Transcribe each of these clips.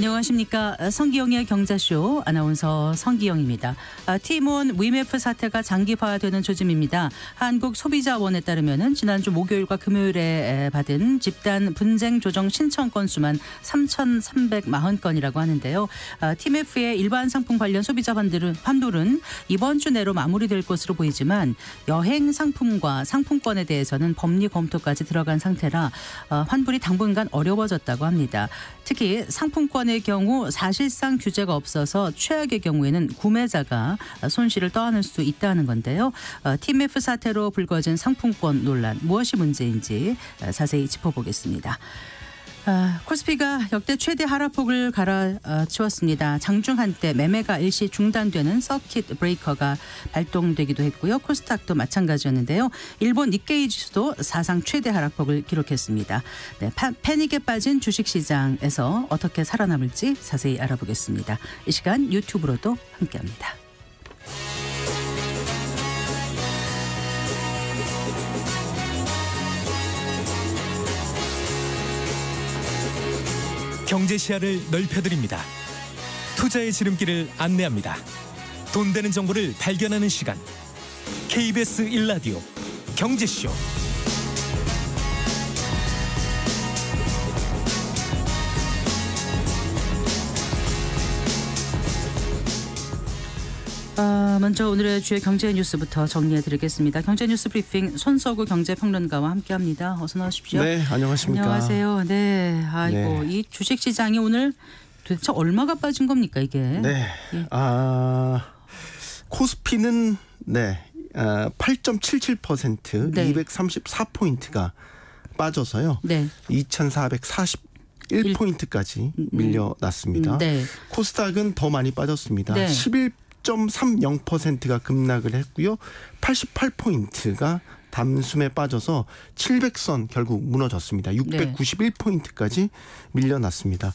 안녕하십니까. 성기영의 경제쇼 아나운서 성기영입니다. 티몬 위메프 사태가 장기화되는 조짐입니다. 한국소비자원에 따르면 지난주 목요일과 금요일에 받은 집단 분쟁 조정 신청 건수만 3,340건이라고 하는데요. TMF의 일반 상품 관련 소비자 환불은 이번 주 내로 마무리될 것으로 보이지만 여행 상품과 상품권에 대해서는 법리 검토까지 들어간 상태라 환불이 당분간 어려워졌다고 합니다. 특히 상품권의 경우 사실상 규제가 없어서 최악의 경우에는 구매자가 손실을 떠안을 수 있다는 건데요. TMF 사태로 불거진 상품권 논란 무엇이 문제인지 자세히 짚어보겠습니다. 코스피가 역대 최대 하락폭을 갈아치웠습니다. 장중 한때 매매가 일시 중단되는 서킷 브레이커가 발동되기도 했고요. 코스닥도 마찬가지였는데요. 일본 니케이 지수도 사상 최대 하락폭을 기록했습니다. 네, 패닉에 빠진 주식시장에서 어떻게 살아남을지 자세히 알아보겠습니다. 이 시간 유튜브로도 함께합니다. 경제 시야를 넓혀드립니다. 투자의 지름길을 안내합니다. 돈 되는 정보를 발견하는 시간. KBS 1라디오 경제쇼. 먼저 오늘의 주요 경제 뉴스부터 정리해드리겠습니다. 경제 뉴스 브리핑 손석구 경제평론가와 함께합니다. 어서 나오십시오. 네, 안녕하십니까. 안녕하세요. 네, 아이고 네. 이 주식시장이 오늘 도대체 얼마가 빠진 겁니까 이게? 네, 예. 코스피는 8.77% 네. 234포인트가 빠져서요. 네. 2,441포인트까지 밀려났습니다. 네. 코스닥은 더 많이 빠졌습니다. 네. 11.30%가 급락을 했고요. 88포인트가 담숨에 빠져서 700선 결국 무너졌습니다. 691포인트까지 밀려났습니다.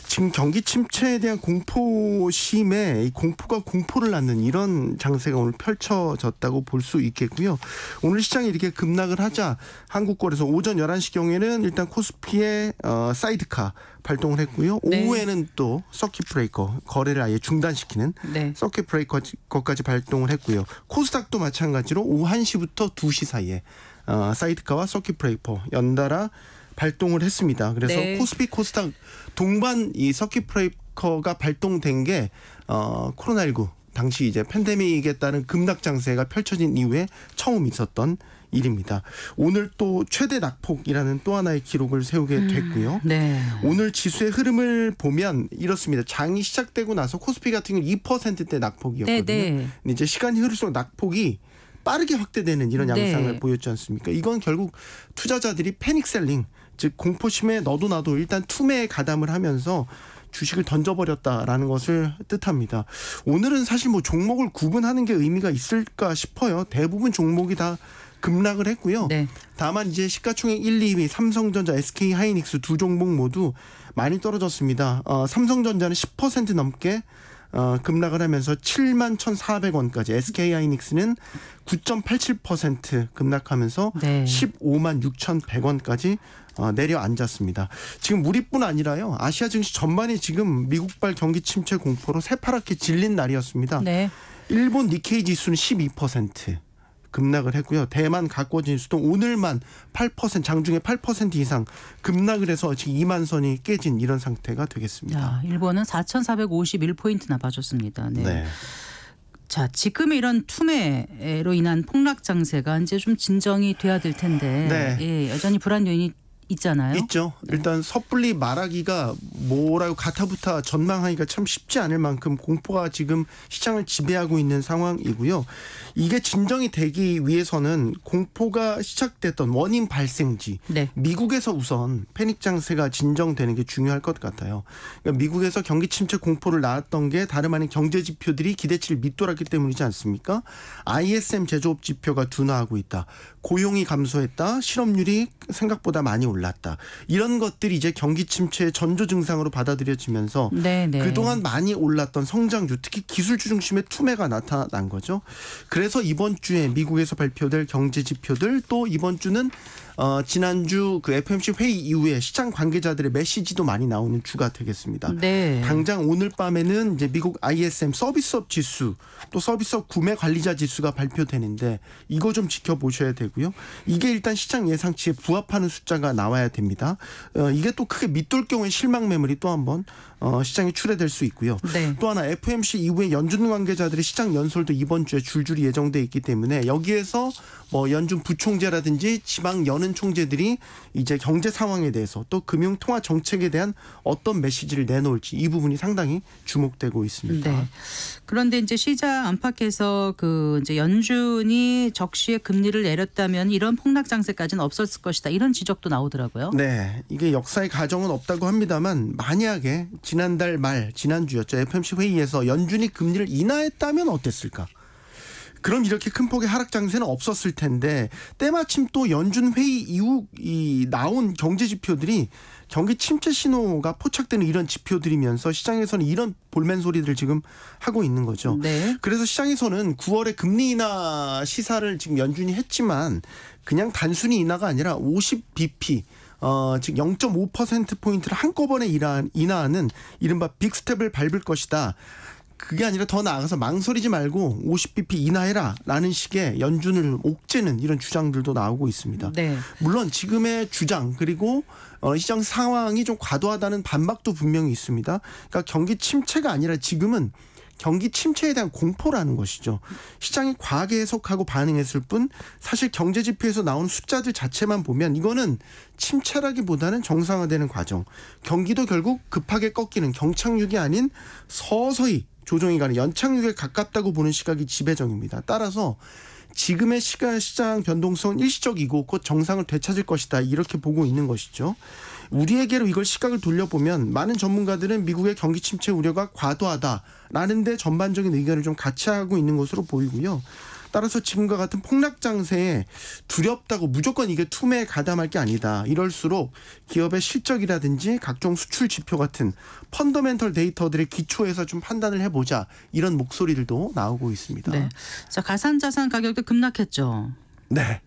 지금 경기 침체에 대한 공포심에 이 공포가 공포를 낳는 이런 장세가 오늘 펼쳐졌다고 볼 수 있겠고요. 오늘 시장이 이렇게 급락을 하자 한국거래소 오전 11시경에는 일단 코스피의 사이드카 발동을 했고요. 네. 오후에는 또 서킷 브레이커 거래를 아예 중단시키는 네. 서킷 브레이커까지 발동을 했고요. 코스닥도 마찬가지로 오후 1시부터 2시 사이에 사이드카와 서킷 브레이커 연달아 발동을 했습니다. 그래서 네. 코스피 코스닥 동반 이 서킷 브레이커가 발동된 게 코로나19 당시 이제 팬데믹에 따른 급락 장세가 펼쳐진 이후에 처음 있었던 일입니다. 오늘 또 최대 낙폭이라는 또 하나의 기록을 세우게 됐고요. 네. 오늘 지수의 흐름을 보면 이렇습니다. 장이 시작되고 나서 코스피 같은 경우는 2%대 낙폭이었거든요. 네. 근데 이제 시간이 흐를수록 낙폭이 빠르게 확대되는 이런 양상을 네. 보였지 않습니까? 이건 결국 투자자들이 패닉셀링, 즉 공포심에 너도 나도 일단 투매에 가담을 하면서 주식을 던져버렸다라는 것을 뜻합니다. 오늘은 사실 뭐 종목을 구분하는 게 의미가 있을까 싶어요. 대부분 종목이 다 급락을 했고요. 네. 다만 이제 시가총액 1, 2위 삼성전자, SK하이닉스 두 종목 모두 많이 떨어졌습니다. 삼성전자는 10% 넘게 급락을 하면서 71,400원까지, SK하이닉스는 9.87% 급락하면서 네. 156,100원까지 내려앉았습니다. 지금 우리뿐 아니라요. 아시아 증시 전반이 지금 미국발 경기 침체 공포로 새파랗게 질린 날이었습니다. 네. 일본 니케이 지수는 12% 급락을 했고요. 대만 가코 지수도 오늘만 8% 장중에 8% 이상 급락을 해서 지금 2만 선이 깨진 이런 상태가 되겠습니다. 일본은 4,451포인트나 빠졌습니다. 네. 네. 자, 지금 이런 투매로 인한 폭락 장세가 이제 좀 진정이 돼야 될 텐데 네. 예, 여전히 불안 요인이 있잖아요. 있죠. 일단 섣불리 말하기가 뭐라고 가타부타 전망하기가 참 쉽지 않을 만큼 공포가 지금 시장을 지배하고 있는 상황이고요. 이게 진정이 되기 위해서는 공포가 시작됐던 원인 발생지, 네. 미국에서 우선 패닉 장세가 진정되는 게 중요할 것 같아요. 그러니까 미국에서 경기 침체 공포를 낳았던 게 다름 아닌 경제 지표들이 기대치를 밑돌았기 때문이지 않습니까? ISM 제조업 지표가 둔화하고 있다. 고용이 감소했다. 실업률이 생각보다 많이 올랐다. 이런 것들이 이제 경기 침체의 전조 증상으로 받아들여지면서 네네. 그동안 많이 올랐던 성장주, 특히 기술주 중심의 투매가 나타난 거죠. 그래서 이번 주에 미국에서 발표될 경제 지표들, 또 이번 주는 지난주 그 FOMC 회의 이후에 시장 관계자들의 메시지도 많이 나오는 주가 되겠습니다. 네. 당장 오늘 밤에는 이제 미국 ISM 서비스업 지수 또 서비스업 구매 관리자 지수가 발표되는데 이거 좀 지켜보셔야 되고요. 이게 일단 시장 예상치에 부합하는 숫자가 나와야 됩니다. 이게 또 크게 밑돌 경우에 실망 매물이 또 한번 시장에 출회될 수 있고요. 네. 또 하나 FOMC 이후에 연준 관계자들의 시장 연설도 이번 주에 줄줄이 예정돼 있기 때문에 여기에서 뭐 연준 부총재라든지 지방 연은 총재들이 이제 경제 상황에 대해서 또 금융 통화 정책에 대한 어떤 메시지를 내놓을지 이 부분이 상당히 주목되고 있습니다. 네. 그런데 이제 시장 안팎에서 그 이제 연준이 적시에 금리를 내렸다면 이런 폭락 장세까지는 없었을 것이다. 이런 지적도 나오더라고요. 네, 이게 역사의 가정은 없다고 합니다만 만약에 지난달 말 지난주였죠. FOMC 회의에서 연준이 금리를 인하했다면 어땠을까? 그럼 이렇게 큰 폭의 하락 장세는 없었을 텐데 때마침 또 연준 회의 이후 나온 경제 지표들이 경기 침체 신호가 포착되는 이런 지표들이면서 시장에서는 이런 볼멘 소리들을 지금 하고 있는 거죠. 네. 그래서 시장에서는 9월에 금리 인하 시사를 지금 연준이 했지만 그냥 단순히 인하가 아니라 50bp 즉 0.5%포인트를 한꺼번에 인하하는 이른바 빅스텝을 밟을 것이다. 그게 아니라 더 나아가서 망설이지 말고 50bp 인하해라 라는 식의 연준을 옥죄는 이런 주장들도 나오고 있습니다. 네. 물론 지금의 주장 그리고 시장 상황이 좀 과도하다는 반박도 분명히 있습니다. 그러니까 경기 침체가 아니라 지금은 경기 침체에 대한 공포라는 것이죠. 시장이 과하게 해석하고 반응했을 뿐 사실 경제 지표에서 나온 숫자들 자체만 보면 이거는 침체라기보다는 정상화되는 과정. 경기도 결국 급하게 꺾이는 경착륙이 아닌 서서히 조정이 가는 연착륙에 가깝다고 보는 시각이 지배적입니다. 따라서 지금의 시장 변동성은 일시적이고 곧 정상을 되찾을 것이다. 이렇게 보고 있는 것이죠. 우리에게로 이걸 시각을 돌려보면 많은 전문가들은 미국의 경기 침체 우려가 과도하다라는 데 전반적인 의견을 좀 같이 하고 있는 것으로 보이고요. 따라서 지금과 같은 폭락 장세에 두렵다고 무조건 이게 투매에 가담할 게 아니다. 이럴수록 기업의 실적이라든지 각종 수출 지표 같은 펀더멘털 데이터들의 기초에서 좀 판단을 해보자. 이런 목소리들도 나오고 있습니다. 네. 자, 가상자산 가격도 급락했죠. 네.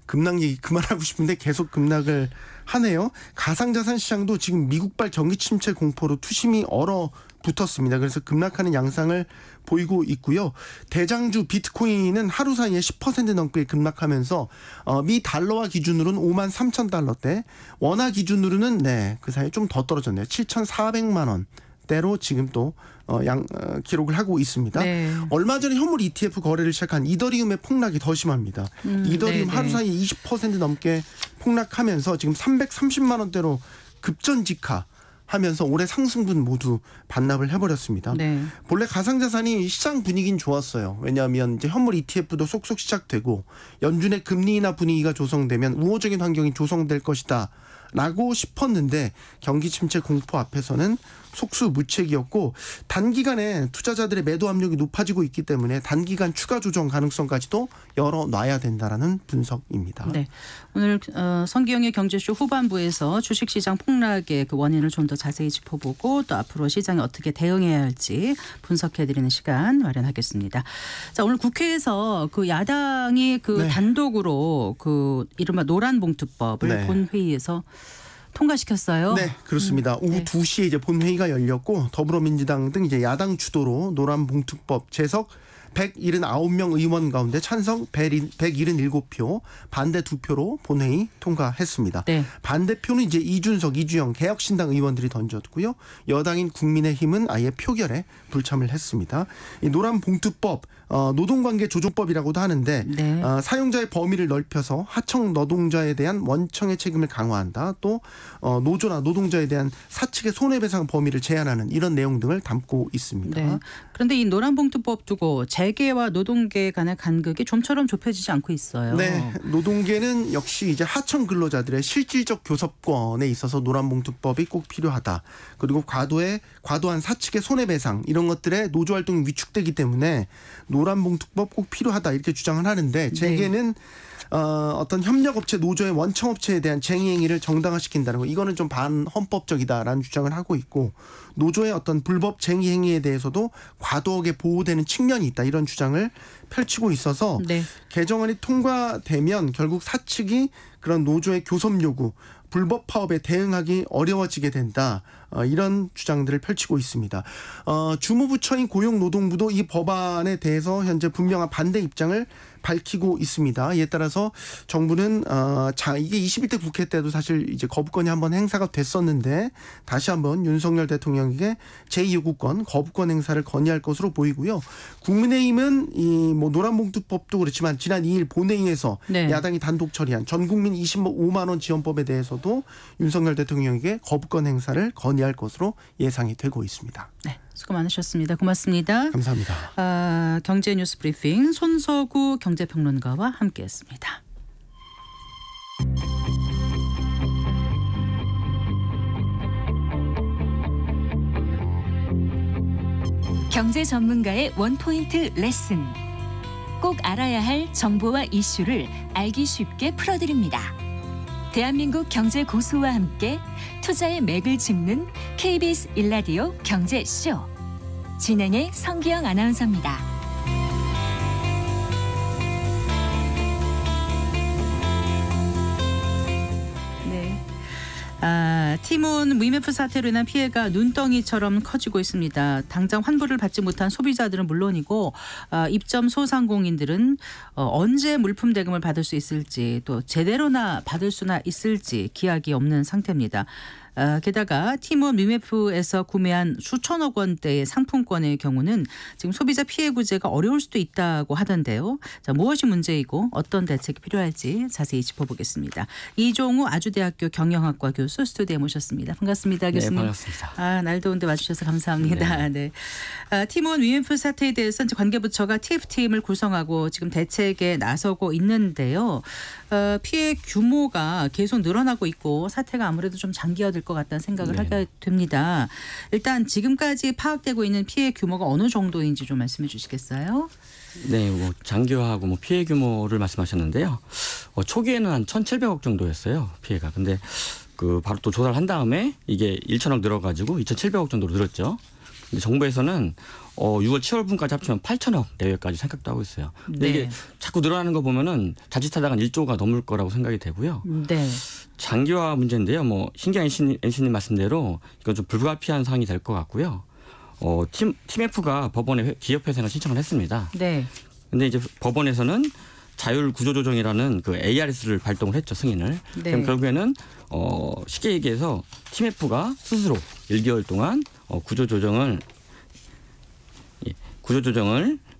급락 얘기 그만하고 싶은데 계속 급락을 하네요. 가상자산 시장도 지금 미국발 경기 침체 공포로 투심이 얼어붙었습니다. 그래서 급락하는 양상을 보이고 있고요. 대장주 비트코인은 하루 사이에 10% 넘게 급락하면서 미 달러화 기준으로는 53,000달러대, 원화 기준으로는 그 사이에 좀 더 떨어졌네요. 7,400만 원. 대로 지금 또 기록을 하고 있습니다. 네. 얼마 전에 현물 ETF 거래를 시작한 이더리움의 폭락이 더 심합니다. 이더리움 하루 사이에 20% 넘게 폭락하면서 지금 330만 원대로 급전직하하면서 올해 상승분 모두 반납을 해버렸습니다. 네. 본래 가상자산이 시장 분위기는 좋았어요. 왜냐하면 이제 현물 ETF도 속속 시작되고 연준의 금리 인하 분위기가 조성되면 우호적인 환경이 조성될 것이다. 라고 싶었는데 경기 침체 공포 앞에서는 속수무책이었고 단기간에 투자자들의 매도 압력이 높아지고 있기 때문에 단기간 추가 조정 가능성까지도 열어놔야 된다라는 분석입니다. 네, 오늘 성기영의 경제쇼 후반부에서 주식시장 폭락의 그 원인을 좀 더 자세히 짚어보고 또 앞으로 시장이 어떻게 대응해야 할지 분석해드리는 시간 마련하겠습니다. 자, 오늘 국회에서 그 야당이 그 단독으로 그 이른바 노란봉투법을 본회의에서 통과시켰어요. 네, 그렇습니다. 오후 2시에 이제 본회의가 열렸고 더불어민주당 등 이제 야당 주도로 노란봉투법 제석 179명 의원 가운데 찬성 177표, 반대 2표로 본회의 통과했습니다. 네. 반대표는 이제 이준석, 이주영 개혁신당 의원들이 던졌고요. 여당인 국민의힘은 아예 표결에 불참을 했습니다. 이 노란봉투법 노동관계 조정법이라고도 하는데 사용자의 범위를 넓혀서 하청 노동자에 대한 원청의 책임을 강화한다. 또 노조나 노동자에 대한 사측의 손해배상 범위를 제한하는 이런 내용 등을 담고 있습니다. 네. 그런데 이 노란봉투법 두고 재계와 노동계 간의 간극이 좀처럼 좁혀지지 않고 있어요. 네, 노동계는 역시 이제 하청 근로자들의 실질적 교섭권에 있어서 노란봉투법이 꼭 필요하다. 그리고 과도한 사측의 손해배상 이런 것들에 노조 활동이 위축되기 때문에 노란봉투법 꼭 필요하다 이렇게 주장을 하는데 재계는 어떤 협력업체 노조의 원청업체에 대한 쟁의행위를 정당화시킨다는 거, 이거는 좀 반헌법적이다라는 주장을 하고 있고, 노조의 어떤 불법 쟁의행위에 대해서도 과도하게 보호되는 측면이 있다, 이런 주장을 펼치고 있어서 네. 개정안이 통과되면 결국 사측이 그런 노조의 교섭 요구, 불법 파업에 대응하기 어려워지게 된다. 이런 주장들을 펼치고 있습니다. 주무부처인 고용노동부도 이 법안에 대해서 현재 분명한 반대 입장을 밝히고 있습니다. 이에 따라서 정부는 이게 21대 국회 때도 사실 이제 거부권이 한번 행사가 됐었는데 다시 한번 윤석열 대통령에게 제2요구권, 거부권 행사를 건의할 것으로 보이고요. 국민의힘은 이 뭐 노란봉투법도 그렇지만 지난 2일 본회의에서 네. 야당이 단독 처리한 전국민 25만 원 지원법에 대해서도 윤석열 대통령에게 거부권 행사를 건의할 것으로 예상이 되고 있습니다. 네, 수고 많으셨습니다. 고맙습니다. 감사합니다. 경제 뉴스 브리핑 손서구 경제평론가와 함께했습니다. 경제 전문가의 원포인트 레슨. 꼭 알아야 할 정보와 이슈를 알기 쉽게 풀어드립니다. 대한민국 경제 고수와 함께 투자의 맥을 짚는 KBS 1라디오 경제쇼. 진행의 성기영 아나운서입니다. 네. 티몬 위메프 사태로 인한 피해가 눈덩이처럼 커지고 있습니다. 당장 환불을 받지 못한 소비자들은 물론이고 입점 소상공인들은 언제 물품 대금을 받을 수 있을지, 또 제대로나 받을 수나 있을지 기약이 없는 상태입니다. 게다가 티몬 위메프에서 구매한 수천억 원대의 상품권의 경우는 지금 소비자 피해 구제가 어려울 수도 있다고 하던데요. 자, 무엇이 문제이고 어떤 대책이 필요할지 자세히 짚어보겠습니다. 이종우 아주대학교 경영학과 교수 스튜디오에 모셨습니다. 반갑습니다, 교수님. 네, 반갑습니다. 날 더운데 와주셔서 감사합니다. 네. 티몬 위메프 사태에 대해서 이제 관계부처가 TF팀을 구성하고 지금 대책에 나서고 있는데요. 피해 규모가 계속 늘어나고 있고 사태가 아무래도 좀 장기화될 것 같다는 생각을 하게 됩니다. 일단 지금까지 파악되고 있는 피해 규모가 어느 정도인지 좀 말씀해 주시겠어요? 네, 뭐 장기화하고 뭐 피해 규모를 말씀하셨는데요. 초기에는 한 1,700억 정도였어요, 피해가. 근데 그 바로 또 조사를 한 다음에 이게 1,000억 늘어가지고 2,700억 정도로 늘었죠. 근데 정부에서는 6월 7월분까지 합치면 8,000억 내외까지 생각도 하고 있어요. 근데 네. 이게 자꾸 늘어나는 거 보면은 자칫하다간 1조가 넘을 거라고 생각이 되고요. 네. 장기화 문제인데요. 뭐 신경 NC님 말씀대로 이건 좀 불가피한 사항이 될 것 같고요. TMF가 법원에 기업회생을 신청을 했습니다. 네. 근데 이제 법원에서는 자율 구조조정이라는 그 ARS를 발동을 했죠, 승인을. 네. 그럼 결국에는 쉽게 얘기해서 TMF가 스스로 1개월 동안 구조조정을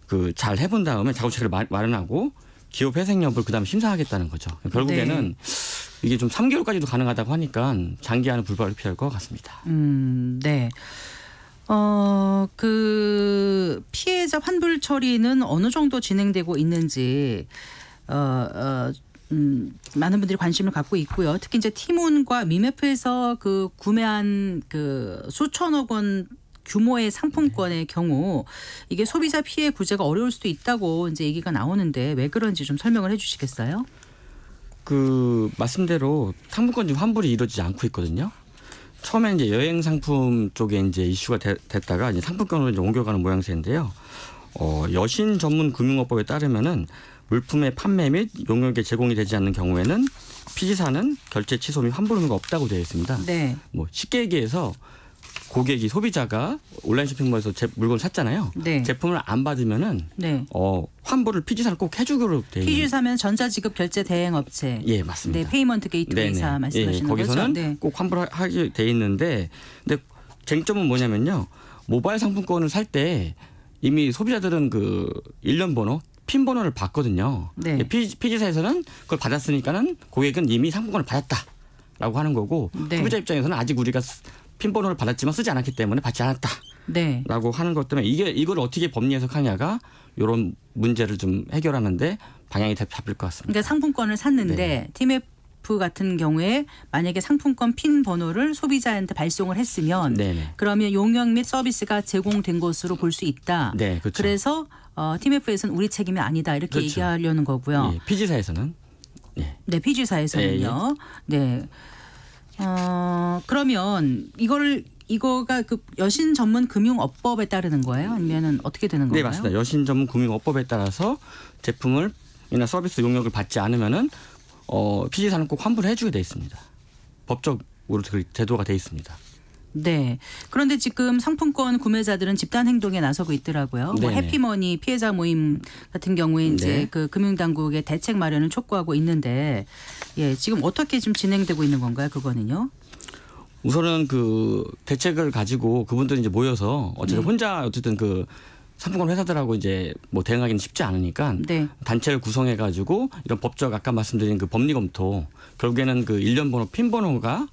그 잘 해본 다음에 자구책을 마련하고 기업 회생 여부를 그다음에 심사하겠다는 거죠. 결국에는 이게 좀 3개월까지도 가능하다고 하니까 장기화는 불가피할 것 같습니다. 네. 그 피해자 환불 처리는 어느 정도 진행되고 있는지 많은 분들이 관심을 갖고 있고요. 특히 이제 티몬과 위메프에서 그 구매한 그 수천억 원 규모의 상품권의 경우 이게 소비자 피해 구제가 어려울 수도 있다고 이제 얘기가 나오는데 왜 그런지 좀 설명을 해주시겠어요? 그 말씀대로 상품권 환불이 이루어지지 않고 있거든요. 처음에 이제 여행 상품 쪽에 이제 이슈가 됐다가 이제 상품권으로 이제 옮겨가는 모양새인데요. 여신 전문 금융업법에 따르면은 물품의 판매 및 용역에 제공이 되지 않는 경우에는 피지사는 결제 취소 및 환불 의무가 없다고 되어 있습니다. 네. 뭐 쉽게 얘기해서 고객이 소비자가 온라인 쇼핑몰에서 물건을 샀잖아요. 네. 제품을 안 받으면은 네. 환불을 피지사는 꼭 해주기로 되어 있는. 피지사면 전자지급 결제 대행 업체. 예, 맞습니다. 네, 페이먼트 게이트웨이사 말씀하시는 거기서는 거죠? 네. 꼭 환불하게 돼 있는데, 근데 쟁점은 뭐냐면요. 모바일 상품권을 살 때 이미 소비자들은 그 일련 번호, 핀 번호를 받거든요. 네. 피지사에서는 그걸 받았으니까는 고객은 이미 상품권을 받았다라고 하는 거고, 네. 소비자 입장에서는 아직 우리가 핀 번호를 받았지만 쓰지 않았기 때문에 받지 않았다. 네. 라고 하는 것 때문에 이걸 어떻게 법리 해석하냐가 이런 문제를 좀 해결하는데 방향이 잡힐 것 같습니다. 그러니까 상품권을 샀는데 TMF 같은 경우에 만약에 상품권 핀 번호를 소비자한테 발송을 했으면 네네. 그러면 용역 및 서비스가 제공된 것으로 볼 수 있다. 네, 그렇죠. 그래서 TMF에서는 우리 책임이 아니다 이렇게 그렇죠. 얘기하려는 거고요. 예, 피지사에서는 네, 피지사에서는요. 네. 그러면 이거가 그 여신 전문 금융업법에 따르는 거예요? 아니면은 어떻게 되는 건가요? 네, 맞습니다. 여신 전문 금융업법에 따라서 제품을이나 서비스 용역을 받지 않으면은 피지사는 꼭 환불을 해주게 돼 있습니다. 법적으로 제도가 돼 있습니다. 네. 그런데 지금 상품권 구매자들은 집단 행동에 나서고 있더라고요. 뭐 해피머니 피해자 모임 같은 경우에 이제 그 금융당국의 대책 마련을 촉구하고 있는데, 예, 지금 어떻게 좀 진행되고 있는 건가요? 그거는요? 우선은 그 대책을 가지고 그분들이 이제 모여서 어쨌든 그 상품권 회사들하고 이제 뭐 대응하기는 쉽지 않으니까 단체를 구성해 가지고 이런 법적 아까 말씀드린 그 법리 검토, 결국에는 그 일련 번호, 핀 번호가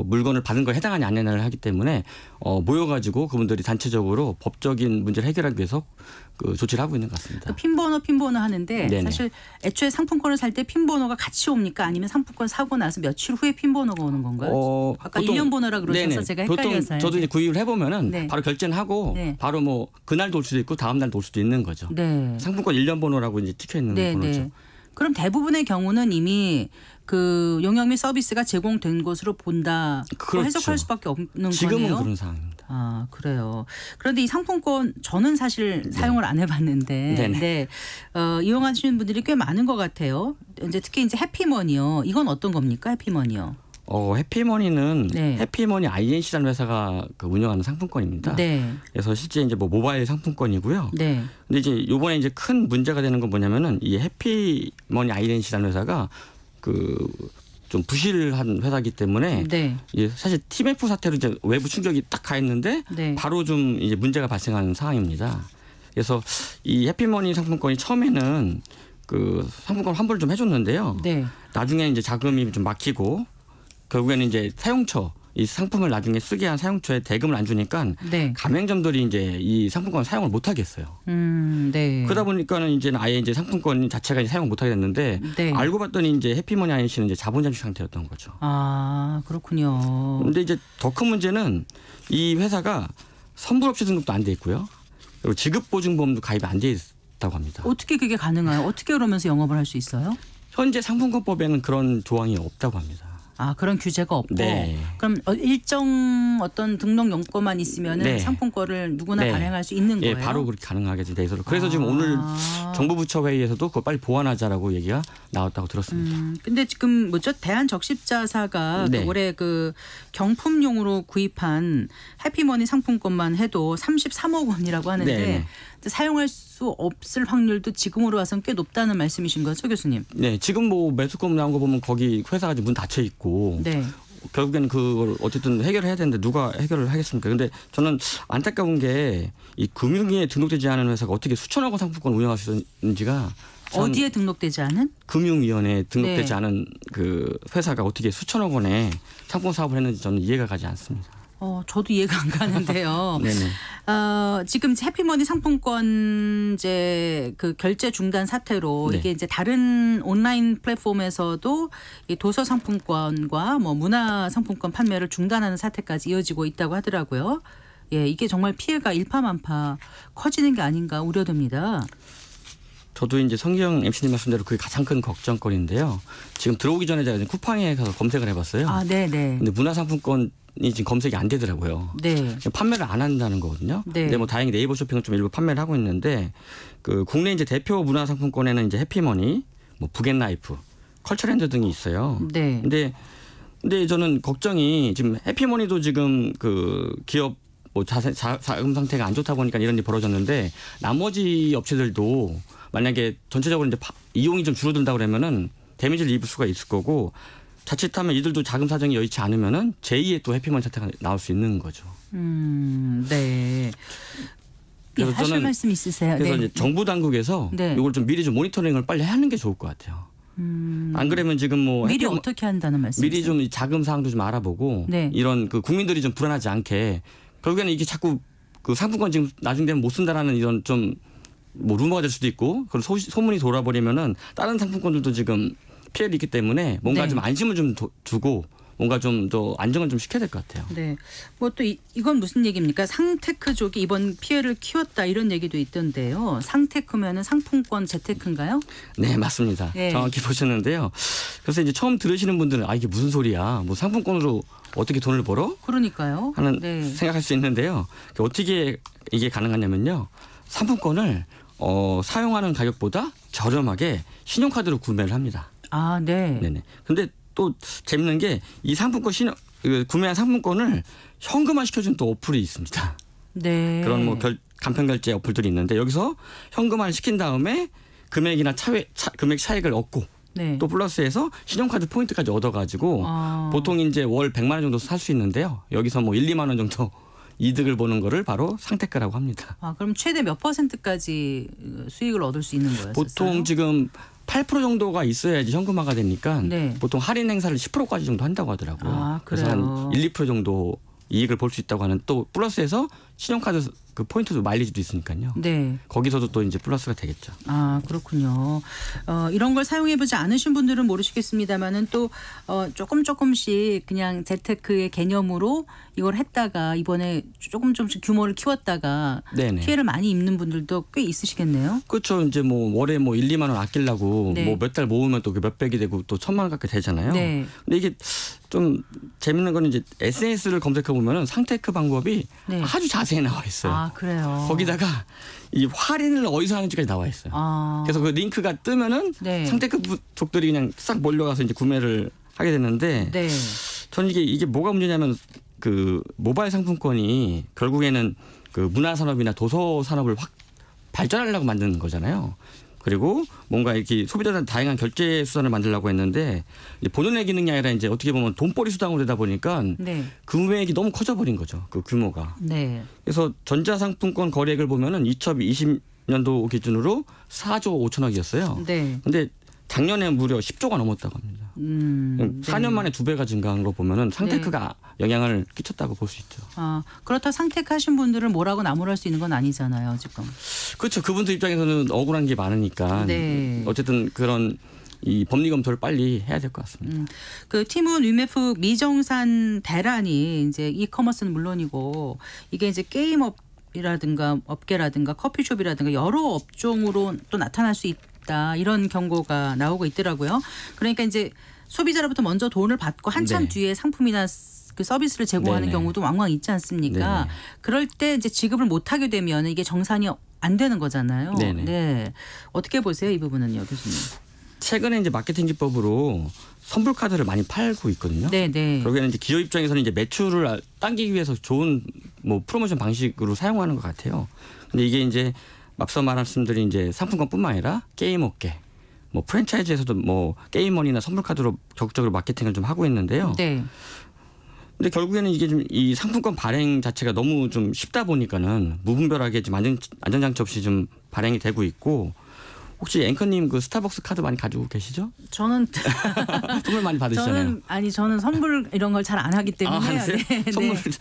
물건을 받은 거에 해당하냐 안 하냐를 하기 때문에 모여가지고 그분들이 단체적으로 법적인 문제를 해결하기 위해서 그 조치를 하고 있는 것 같습니다. 그 핀번호 하는데 사실 애초에 상품권을 살 때 핀번호가 같이 옵니까? 아니면 상품권 사고 나서 며칠 후에 핀번호가 오는 건가요? 아까 일련 번호라 그러셔서 제가 헷갈려서요. 보통 저도 이제 구입을 해보면은 바로 결제는 하고 바로 뭐 그날도 올 수도 있고 다음 날도 올 수도 있는 거죠. 상품권 일련 번호라고 이제 찍혀 있는 번호죠. 그럼 대부분의 경우는 이미 그 용역 및 서비스가 제공된 것으로 본다. 그렇죠. 해석할 수밖에 없는 지금은 거네요. 그런 상황입니다. 아, 그래요. 그런데 이 상품권 저는 사실 사용을 안 해봤는데 이용하시는 분들이 꽤 많은 것 같아요. 이제 특히 이제 해피머니요. 이건 어떤 겁니까? 해피머니요. 해피머니는 해피머니 INC라는 회사가 그 운영하는 상품권입니다. 그래서 실제 이제 뭐 모바일 상품권이고요. 근데 이제 이번에 이제 큰 문제가 되는 건 뭐냐면은 이 해피머니 INC라는 회사가 그 좀 부실한 회사이기 때문에 사실 TMF 사태로 이제 외부 충격이 딱 가했는데 바로 좀 이제 문제가 발생하는 상황입니다. 그래서 이 해피머니 상품권이 처음에는 그 상품권 환불을 좀 해줬는데요. 나중에 이제 자금이 좀 막히고 결국에는 이제 사용처, 이 상품을 나중에 쓰게 한 사용처에 대금을 안 주니까 가맹점들이 이제 이 상품권 사용을 못 하겠어요. 그러다 보니까는 이제는 아예 이제 상품권 자체가 이제 사용 못 하게 됐는데 알고 봤더니 이제 해피머니 INC는 이제 자본 잠식 상태였던 거죠. 아, 그렇군요. 근데 이제 더 큰 문제는 이 회사가 선불업체 등급도 안 돼 있고요. 그리고 지급보증보험도 가입이 안 돼 있다고 합니다. 어떻게 그게 가능해요? 어떻게 그러면서 영업을 할 수 있어요? 현재 상품권법에는 그런 조항이 없다고 합니다. 아, 그런 규제가 없고. 그럼 일정 어떤 등록 용건만 있으면은 상품권을 누구나 발행할 수 있는 거예요? 바로 그렇게 가능하게 돼 있어서. 그래서 지금 오늘 정부 부처 회의에서도 그거 빨리 보완하자라고 얘기가 나왔다고 들었습니다. 근데 지금 뭐죠? 대한적십자사가 올해 그 경품용으로 구입한 해피머니 상품권만 해도 33억 원이라고 하는데 사용할 수 없을 확률도 지금으로 와서는 꽤 높다는 말씀이신 거죠, 교수님? 네, 지금 뭐 매수권 나온 거 보면 거기 회사가 문 닫혀 있고 결국에는 그걸 어쨌든 해결해야 되는데 누가 해결을 하겠습니까? 근데 저는 안타까운 게 이 금융위에 등록되지 않은 회사가 어떻게 수천억 원 상품권 운영할 수 있는지가 어디에 등록되지 않은? 금융위원회에 등록되지 않은 그 회사가 어떻게 수천억 원의 상품 사업을 했는지 저는 이해가 가지 않습니다. 저도 이해가 안 가는데요. 지금 해피머니 상품권 이제 그 결제 중단 사태로 이게 이제 다른 온라인 플랫폼에서도 이 도서 상품권과 뭐 문화 상품권 판매를 중단하는 사태까지 이어지고 있다고 하더라고요. 예, 이게 정말 피해가 일파만파 커지는 게 아닌가 우려됩니다. 저도 이제 성기영 MC님 말씀대로 그게 가장 큰 걱정거리인데요. 지금 들어오기 전에 제가 쿠팡에 가서 검색을 해봤어요. 근데 문화상품권이 지금 검색이 안 되더라고요. 판매를 안 한다는 거거든요. 근데 뭐 다행히 네이버 쇼핑은 좀 일부 판매를 하고 있는데 그 국내 이제 대표 문화상품권에는 이제 해피머니, 뭐 부겟나이프, 컬처랜드 등이 있어요. 근데 저는 걱정이 지금 해피머니도 지금 그 기업 뭐 자금 상태가 안 좋다 보니까 이런 일이 벌어졌는데 나머지 업체들도 만약에 전체적으로 이제 이용이 좀 줄어든다 그러면은 데미지를 입을 수가 있을 거고 자칫하면 이들도 자금 사정이 여의치 않으면은 제2의 또 해피머니 사태가 나올 수 있는 거죠. 네. 그래서 하실 말씀 있으세요? 그래서 이제 정부 당국에서 이걸 좀 미리 좀 모니터링을 빨리 하는 게 좋을 것 같아요. 안 그러면 지금 뭐 미리 어떻게 한다는 말씀이세요? 미리 좀 자금 사항도 좀 알아보고 이런 그 국민들이 좀 불안하지 않게 결국에는 이게 자꾸 그 상품권 지금 나중 되면 못 쓴다라는 이런 좀 뭐 루머가 될 수도 있고 그런 소문이 돌아버리면은 다른 상품권들도 지금 피해를 입기 때문에 뭔가 좀 안심을 좀 두고 뭔가 좀 더 안정을 좀 시켜야 될 것 같아요. 네. 뭐 또 이건 무슨 얘기입니까? 상테크족이 이번 피해를 키웠다 이런 얘기도 있던데요. 상테크면은 상품권 재테크인가요? 네, 맞습니다. 네. 정확히 보셨는데요. 그래서 이제 처음 들으시는 분들은 이게 무슨 소리야? 뭐 상품권으로 어떻게 돈을 벌어? 그러니까요. 하는 네. 생각할 수 있는데요. 어떻게 이게 가능하냐면요. 상품권을 사용하는 가격보다 저렴하게 신용카드로 구매를 합니다. 아, 네. 네네. 근데 또 재밌는 게 이 상품권 구매한 상품권을 현금화 시켜준 또 어플이 있습니다. 네. 그런 뭐 간편 결제 어플들이 있는데 여기서 현금화를 시킨 다음에 금액이나 금액 차익을 얻고 네. 또 플러스해서 신용카드 포인트까지 얻어가지고 보통 이제 월 100만 원 정도 살 수 있는데요. 여기서 뭐 1, 2만 원 정도 이득을 보는 거를 바로 상테크라고 합니다. 아, 그럼 최대 몇 %까지 수익을 얻을 수 있는 거였어요? 보통 지금 8% 정도가 있어야지 현금화가 되니까 네. 보통 할인 행사를 10%까지 정도 한다고 하더라고요. 아, 그래서 한 그래요? 1, 2% 정도 이익을 볼 수 있다고 하는 또 플러스해서 신용카드 그 포인트도 마일리지도 있으니까요. 네. 거기서도 또 이제 플러스가 되겠죠. 아, 그렇군요. 이런 걸 사용해보지 않으신 분들은 모르시겠습니다만은 또 조금씩 그냥 재테크의 개념으로 이걸 했다가 이번에 조금씩 규모를 키웠다가 네네. 피해를 많이 입는 분들도 꽤 있으시겠네요. 그렇죠. 이제 뭐 월에 뭐 1, 2만 원 아끼려고 네. 뭐 몇 달 모으면 또 몇백이 되고 또 1,000만 원 갖게 되잖아요. 네. 근데 이게 좀 재밌는 건 이제 SNS를 검색해 보면은 상테크 방법이 네. 아주 자세히 나와 있어요. 아, 그래요. 거기다가 이 할인을 어디서 하는지까지 나와 있어요. 아. 그래서 그 링크가 뜨면은 네. 상테크 족들이 그냥 싹 몰려가서 이제 구매를 하게 되는데 네. 저는 이게 뭐가 문제냐면 그 모바일 상품권이 결국에는 그 문화 산업이나 도서 산업을 확 발전하려고 만드는 거잖아요. 그리고 뭔가 이렇게 소비자들한테 다양한 결제 수단을 만들려고 했는데 이제 본연의 기능이 아니라 이제 어떻게 보면 돈벌이 수단으로 되다 보니까 네. 금액이 너무 커져버린 거죠. 그 규모가. 네. 그래서 전자상품권 거래액을 보면은 2020년도 기준으로 4조 5천억이었어요. 네. 근데 작년에 무려 10조가 넘었다고 합니다. 4년 만에 2배가 증가한 거 보면은 상테크가 영향을 끼쳤다고 볼 수 있죠. 아, 그렇다 상택하신 분들은 뭐라고 나무랄 수 있는 건 아니잖아요, 지금. 그렇죠. 그분들 입장에서는 억울한 게 많으니까 네. 어쨌든 그런 이 법리 검토를 빨리 해야 될 것 같습니다. 그 티몬 위메프 미정산 대란이 이제 이커머스는 물론이고 이게 이제 게임업이라든가 업계라든가 커피숍이라든가 여러 업종으로 또 나타날 수 있다 이런 경고가 나오고 있더라고요. 그러니까 이제 소비자로부터 먼저 돈을 받고 한참 네. 뒤에 상품이나 그 서비스를 제공하는 네네. 경우도 왕왕 있지 않습니까? 네네. 그럴 때 이제 지급을 못 하게 되면 이게 정산이 안 되는 거잖아요. 네네. 네. 어떻게 보세요, 이 부분은요, 교수님? 최근에 이제 마케팅 기법으로 선불 카드를 많이 팔고 있거든요. 네, 네. 결국에는 이제 기업 입장에서는 이제 매출을 당기기 위해서 좋은 뭐 프로모션 방식으로 사용하는 것 같아요. 근데 이게 이제 앞서 말씀드린 이제 상품권뿐만 아니라 게임 업계, 뭐 프랜차이즈에서도 뭐 게임머니나 선불 카드로 적극적으로 마케팅을 좀 하고 있는데요. 네. 근데 결국에는 이게 좀 이 상품권 발행 자체가 너무 좀 쉽다 보니까는 무분별하게 지금 안전장치 없이 좀 발행이 되고 있고 혹시 앵커님 그 스타벅스 카드 많이 가지고 계시죠? 저는 선물 많이 받으시잖아요. 저는 선물 이런 걸 잘 안 하기 때문에 하세요? 네, 선물. 네.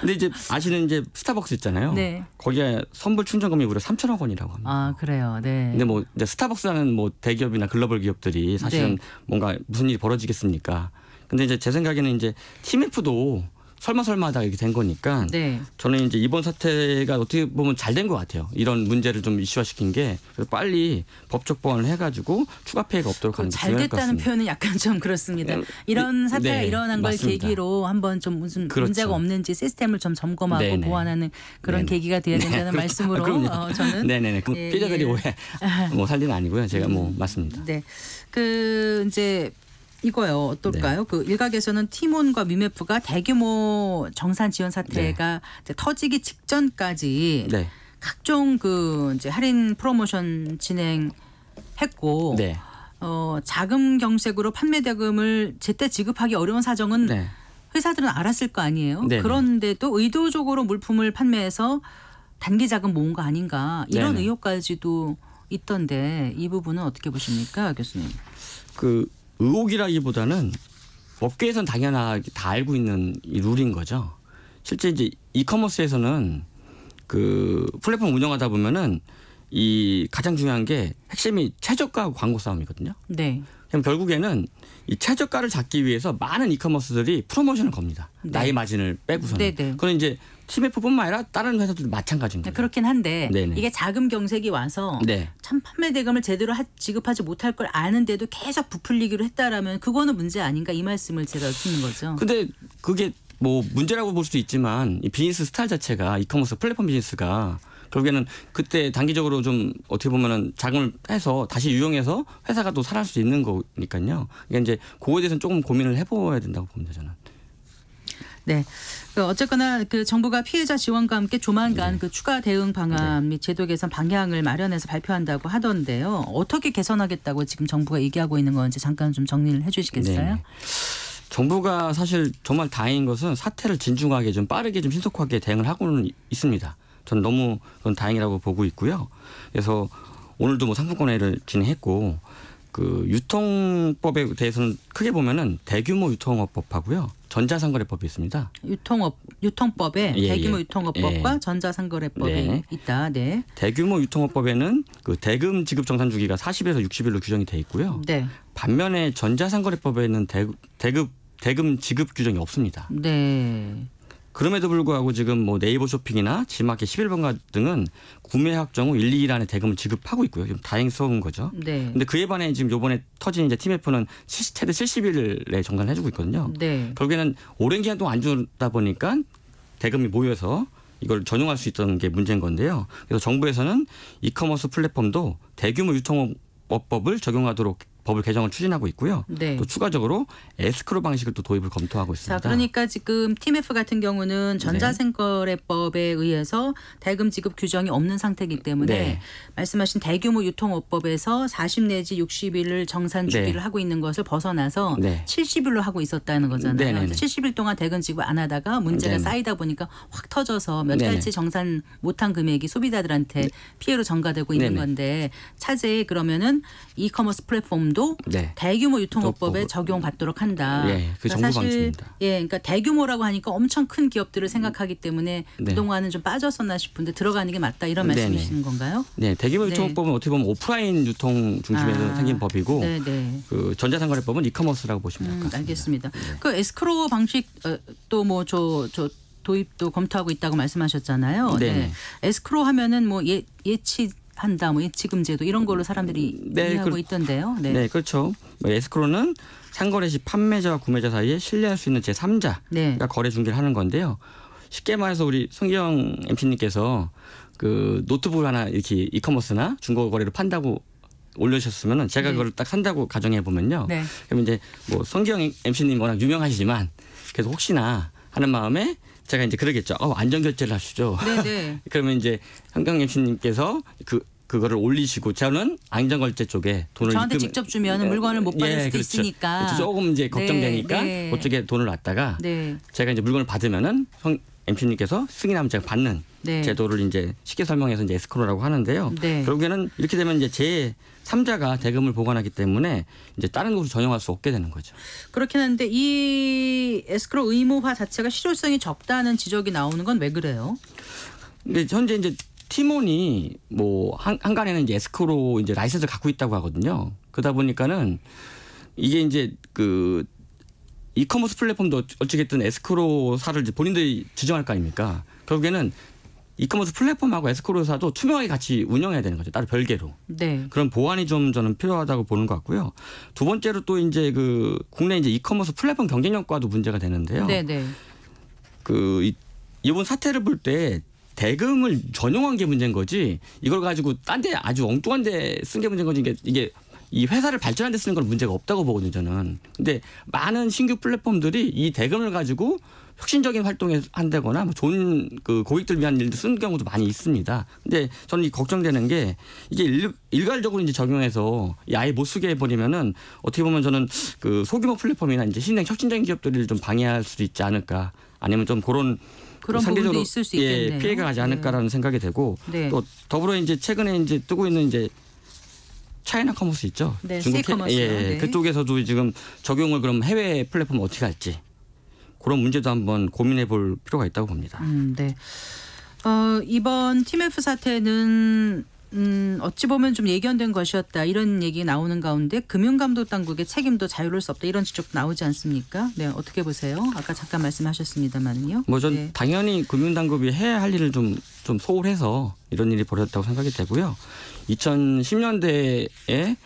근데 이제 아시는 이제 스타벅스 있잖아요. 네. 거기에 선불 충전금이 무려 3천억 원이라고 합니다. 아, 그래요. 네. 근데 뭐 이제 스타벅스라는 뭐 대기업이나 글로벌 기업들이 사실은 네. 뭔가 무슨 일이 벌어지겠습니까? 근데 이제 제 생각에는 이제 TMF도 설마하다 이렇게 된 거니까 네. 저는 이제 이번 사태가 어떻게 보면 잘 된 것 같아요. 이런 문제를 좀 이슈화시킨 게 그래서 빨리 법적 보완을 해가지고 추가 피해가 없도록 하는 게 잘 중요할 것 됐다는 같습니다. 표현은 약간 좀 그렇습니다. 이런 사태가 네, 일어난 걸 맞습니다. 계기로 한번 좀 무슨 그렇죠. 문제가 없는지 시스템을 좀 점검하고 네네. 보완하는 그런 네네. 계기가 돼야 된다는 그렇죠. 말씀으로 그럼요. 저는 네네네. 그 예, 피해자들이 예. 오해 뭐 살리는 아니고요. 제가 뭐 맞습니다. 네. 그 이제 이거요. 어떨까요? 네. 그 일각에서는 티몬과 위메프가 대규모 정산 지원 사태가 이제 터지기 직전까지 네. 각종 그 이제 할인 프로모션 진행했고 네. 자금 경색으로 판매 대금을 제때 지급하기 어려운 사정은 네. 회사들은 알았을 거 아니에요. 네네. 그런데도 의도적으로 물품을 판매해서 단기 자금 모은 거 아닌가 이런 네네. 의혹까지도 있던데 이 부분은 어떻게 보십니까, 교수님? 그 의혹이라기보다는 업계에서는 당연하게 다 알고 있는 이 룰인 거죠. 실제 이제 이커머스에서는 그 플랫폼 운영하다 보면은 이 가장 중요한 게 핵심이 최저가 광고 싸움이거든요. 네. 그럼 결국에는 이 최저가를 잡기 위해서 많은 이커머스들이 프로모션을 겁니다. 네. 나의 마진을 빼고서는. 네네. 그건 이제 TMF뿐만 아니라 다른 회사들도 마찬가지인 거예요. 그렇긴 한데 네네. 이게 자금 경색이 와서 네. 참 판매 대금을 제대로 지급하지 못할 걸 아는데도 계속 부풀리기로 했다라면 그거는 문제 아닌가 이 말씀을 제가 듣는 거죠. 근데 그게 뭐 문제라고 볼 수도 있지만 이 비즈니스 스타일 자체가 이커머스 플랫폼 비즈니스가 결국에는 그때 단기적으로 좀 어떻게 보면은 자금을 해서 다시 유용해서 회사가 또 살아날 수 있는 거니까요. 그러니까 이제 그거에 대해서는 조금 고민을 해봐야 된다고 봅니다, 저는. 네. 어쨌거나 그 정부가 피해자 지원과 함께 조만간 그 추가 대응 방안 및 제도 개선 방향을 마련해서 발표한다고 하던데요. 어떻게 개선하겠다고 지금 정부가 얘기하고 있는 건지 잠깐 좀 정리를 해 주시겠어요? 네. 정부가 사실 정말 다행인 것은 사태를 진중하게 좀 빠르게 좀 신속하게 대응을 하고는 있습니다. 저는 너무 그건 다행이라고 보고 있고요. 그래서 오늘도 뭐 상품권회의를 진행했고 그 유통법에 대해서는 크게 보면은 대규모 유통업법하고요. 전자상거래법이 있습니다. 유통법에 예, 대규모 예. 유통업법과 예. 전자상거래법이 네. 있다. 네. 대규모 유통업법에는 그 대금 지급 정산 주기가 40에서 60일로 규정이 돼 있고요. 네. 반면에 전자상거래법에는 대금 지급 규정이 없습니다. 네. 그럼에도 불구하고 지금 뭐 네이버 쇼핑이나 지마켓 11번가 등은 구매약 경우 1, 2일 안에 대금을 지급하고 있고요. 좀 다행스러운 거죠. 네. 근데 그에 반해 지금 요번에 터진 이제 TMF는 최대 70일에 정산을 해주고 있거든요. 네. 결국에는 오랜 기간 동안 안 주다 보니까 대금이 모여서 이걸 전용할 수 있던 게 문제인 건데요. 그래서 정부에서는 이커머스 플랫폼도 대규모 유통업법을 적용하도록 법을 개정을 추진하고 있고요. 네. 또 추가적으로 에스크로 방식을 또 도입을 검토하고 있습니다. 자, 그러니까 지금 TMF 같은 경우는 전자상거래법에 의해서 대금 지급 규정이 없는 상태이기 때문에 네. 말씀하신 대규모 유통업법에서 40 내지 60일을 정산 주기를 네. 하고 있는 것을 벗어나서 네. 70일로 하고 있었다는 거잖아요. 네네네. 70일 동안 대금 지급 안 하다가 문제가 네네. 쌓이다 보니까 확 터져서 몇 네네. 달치 정산 못한 금액이 소비자들한테 피해로 전가되고 있는 네네. 건데 차제에 그러면은 이커머스 플랫폼도 네. 대규모 유통업법에 유통법을- 적용받도록 한다. 예, 그게 그러니까 정부 사실 방침입니다. 예, 그러니까 대규모라고 하니까 엄청 큰 기업들을 생각하기 때문에 네. 그동안은 좀 빠졌었나 싶은데 들어가는 게 맞다 이런 네네. 말씀이시는 건가요? 네, 대규모 네. 유통업법은 어떻게 보면 오프라인 유통 중심에서 생긴 법이고 네, 네. 그 전자상거래법은 이커머스라고 보시면 될 것 같습니다. 알겠습니다. 그 에스크로 방식 또 뭐 저 도입도 검토하고 있다고 말씀하셨잖아요. 네네. 에스크로 하면은 뭐 예치한다, 뭐 예치금 제도 이런 걸로 사람들이 네, 이해하고 있던데요. 네. 네, 그렇죠. 에스크로는 상거래 시 판매자와 구매자 사이에 신뢰할 수 있는 제3자가 네. 거래 중개를 하는 건데요. 쉽게 말해서 우리 성기영 MC님께서 그 노트북을 하나 이렇게 이커머스나 중고 거래로 판다고 올려주셨으면 제가 네. 그걸 딱 산다고 가정해 보면요. 네. 그럼 이제 뭐 성기영 MC님 워낙 유명하시지만 그래서 혹시나 하는 마음에 제가 이제 그러겠죠. 안전 결제를 하시죠. 네, 네. 그러면 이제 성기영 MC님께서 그거를 올리시고 저는 안전결제 쪽에 돈을 저한테 직접 주면 물건을 못 받을 수도 그렇죠. 있으니까. 그렇죠. 조금 이제 걱정되니까 네. 그쪽에 돈을 놨다가 네. 제가 이제 물건을 받으면은 MC님께서 승인하면 제가 받는 네. 제도를 이제 쉽게 설명해서 이제 에스크로라고 하는데요. 네. 결국에는 이렇게 되면 이제 제 3자가 대금을 보관하기 때문에 이제 다른 곳으로 전용할 수 없게 되는 거죠. 그렇긴 한데 이 에스크로 의무화 자체가 실효성이 적다는 지적이 나오는 건 왜 그래요? 근데 현재 이제 티몬이 뭐 한간에는 이제 에스크로 이제 라이센스를 갖고 있다고 하거든요. 그러다 보니까는 이게 이제 그 이커머스 플랫폼도 어찌됐든 에스크로사를 이제 본인들이 지정할 거 아닙니까? 결국에는 이커머스 플랫폼하고 에스크로사도 투명하게 같이 운영해야 되는 거죠. 따로 별개로. 네. 그런 보완이 좀 저는 필요하다고 보는 것 같고요. 두 번째로 또 이제 그 국내 이제 이커머스 플랫폼 경쟁력과도 문제가 되는데요. 네, 네. 그 이번 사태를 볼 때 대금을 전용한 게 문제인 거지 이걸 가지고 딴 데 아주 엉뚱한 데 쓴 게 문제인 거지 이게 이 회사를 발전하는 데 쓰는 건 문제가 없다고 보거든요, 저는. 근데 많은 신규 플랫폼들이 이 대금을 가지고 혁신적인 활동을 한다거나 뭐 좋은 그 고객들 위한 일도 쓰는 경우도 많이 있습니다. 근데 저는 이 걱정되는 게 이게 일괄적으로 이제 적용해서 아예 못 쓰게 해버리면은 어떻게 보면 저는 그 소규모 플랫폼이나 이제 신생 혁신적인 기업들을 좀 방해할 수도 있지 않을까 아니면 좀 그런 부분도 있을 수 있겠네요. 피해가 가지 않을까라는 생각이 되고 네. 또 더불어 이제 최근에 이제 뜨고 있는 이제 차이나 커머스 있죠. 네, 중국 C커머스요. 네. 그쪽에서도 지금 적용을 그럼 해외 플랫폼 어떻게 할지 그런 문제도 한번 고민해 볼 필요가 있다고 봅니다. 네. 이번 TMF 사태는 어찌 보면 좀 예견된 것이었다 이런 얘기 나오는 가운데 금융감독당국의 책임도 자유로울 수 없다 이런 지적도 나오지 않습니까? 네, 어떻게 보세요? 아까 잠깐 말씀하셨습니다만요. 뭐 전 네. 당연히 금융당국이 해야 할 일을 좀 소홀해서 이런 일이 벌어졌다고 생각이 되고요. 2010년대에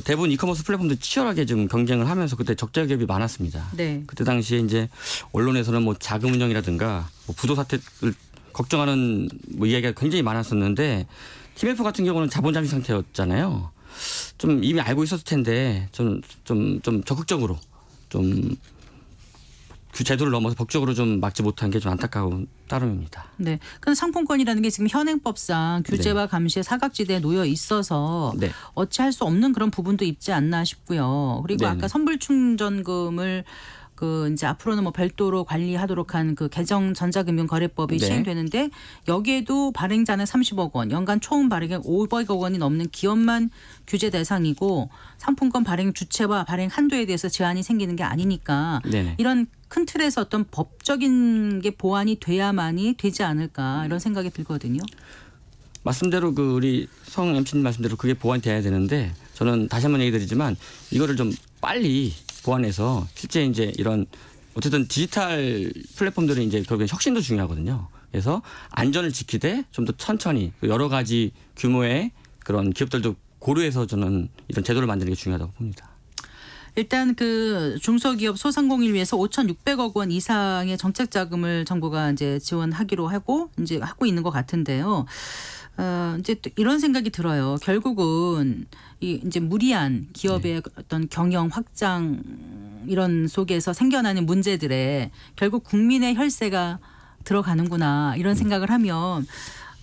대부분 이커머스 플랫폼도 치열하게 좀 경쟁을 하면서 그때 적자 기업이 많았습니다. 네. 그때 당시에 이제 언론에서는 뭐 자금 운영이라든가 뭐 부도 사태를 걱정하는 뭐 이야기가 굉장히 많았었는데 TMF 같은 경우는 자본 잠식 상태였잖아요. 좀 이미 알고 있었을 텐데 좀 적극적으로 좀 그 제도를 넘어서 법적으로 좀 막지 못한 게 좀 안타까운 따름입니다. 네. 근데 상품권이라는 게 지금 현행법상 규제와 감시의 사각지대에 놓여 있어서 네. 어찌할 수 없는 그런 부분도 있지 않나 싶고요. 그리고 네네. 아까 선불 충전금을 이제 앞으로는 뭐 별도로 관리하도록 한 그 개정 전자금융거래법이 네. 시행되는데 여기에도 발행자는 30억 원, 연간 총 발행액 500억 원이 넘는 기업만 규제 대상이고 상품권 발행 주체와 발행 한도에 대해서 제한이 생기는 게 아니니까 네네. 이런 큰 틀에서 어떤 법적인 게 보완이 돼야만이 되지 않을까 이런 생각이 들거든요. 말씀대로 그 우리 성 MC님 말씀대로 그게 보완이 돼야 되는데 저는 다시 한번 얘기 드리지만 이거를 좀 빨리 보완해서 실제 이제 이런 어쨌든 디지털 플랫폼들은 이제 결국엔 혁신도 중요하거든요. 그래서 안전을 지키되 좀 더 천천히 여러 가지 규모의 그런 기업들도 고려해서 저는 이런 제도를 만드는 게 중요하다고 봅니다. 일단 그 중소기업 소상공인을 위해서 5,600억 원 이상의 정책 자금을 정부가 이제 지원하기로 하고 이제 하고 있는 것 같은데요. 이제 또 이런 생각이 들어요. 결국은 이 이제 무리한 기업의 어떤 경영 확장 이런 속에서 생겨나는 문제들에 결국 국민의 혈세가 들어가는구나 이런 생각을 하면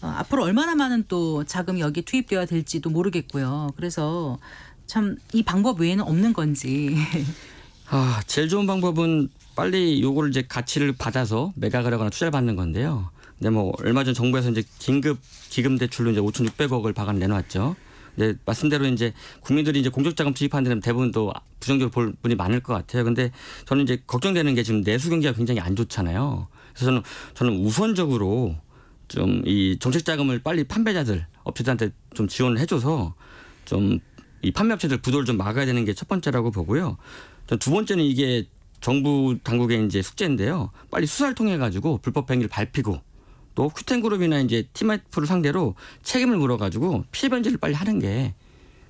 앞으로 얼마나 많은 또 자금이 여기에 투입되어야 될지도 모르겠고요. 그래서 참 이 방법 외에는 없는 건지. 제일 좋은 방법은 빨리 요거를 이제 가치를 받아서 매각을 하거나 투자를 받는 건데요. 근데 뭐 얼마 전 정부에서 이제 긴급 기금 대출로 이제 5,600억을 박아 내놨죠. 근데 말씀대로 이제 국민들이 이제 공적자금 투입하는 데는 대부분 또 부정적으로 볼 분이 많을 것 같아요. 근데 저는 이제 걱정되는 게 지금 내수 경기가 굉장히 안 좋잖아요. 그래서 저는 우선적으로 좀 이 정책 자금을 빨리 판매자들 업체들한테 좀 지원을 해줘서 좀 이 판매업체들 부도를 좀 막아야 되는 게 첫 번째라고 보고요. 두 번째는 이게 정부 당국의 이제 숙제인데요. 빨리 수사를 통해 가지고 불법 행위를 밝히고 또 큐텐그룹이나 이제 TMF를 상대로 책임을 물어가지고 피해 변제를 빨리 하는 게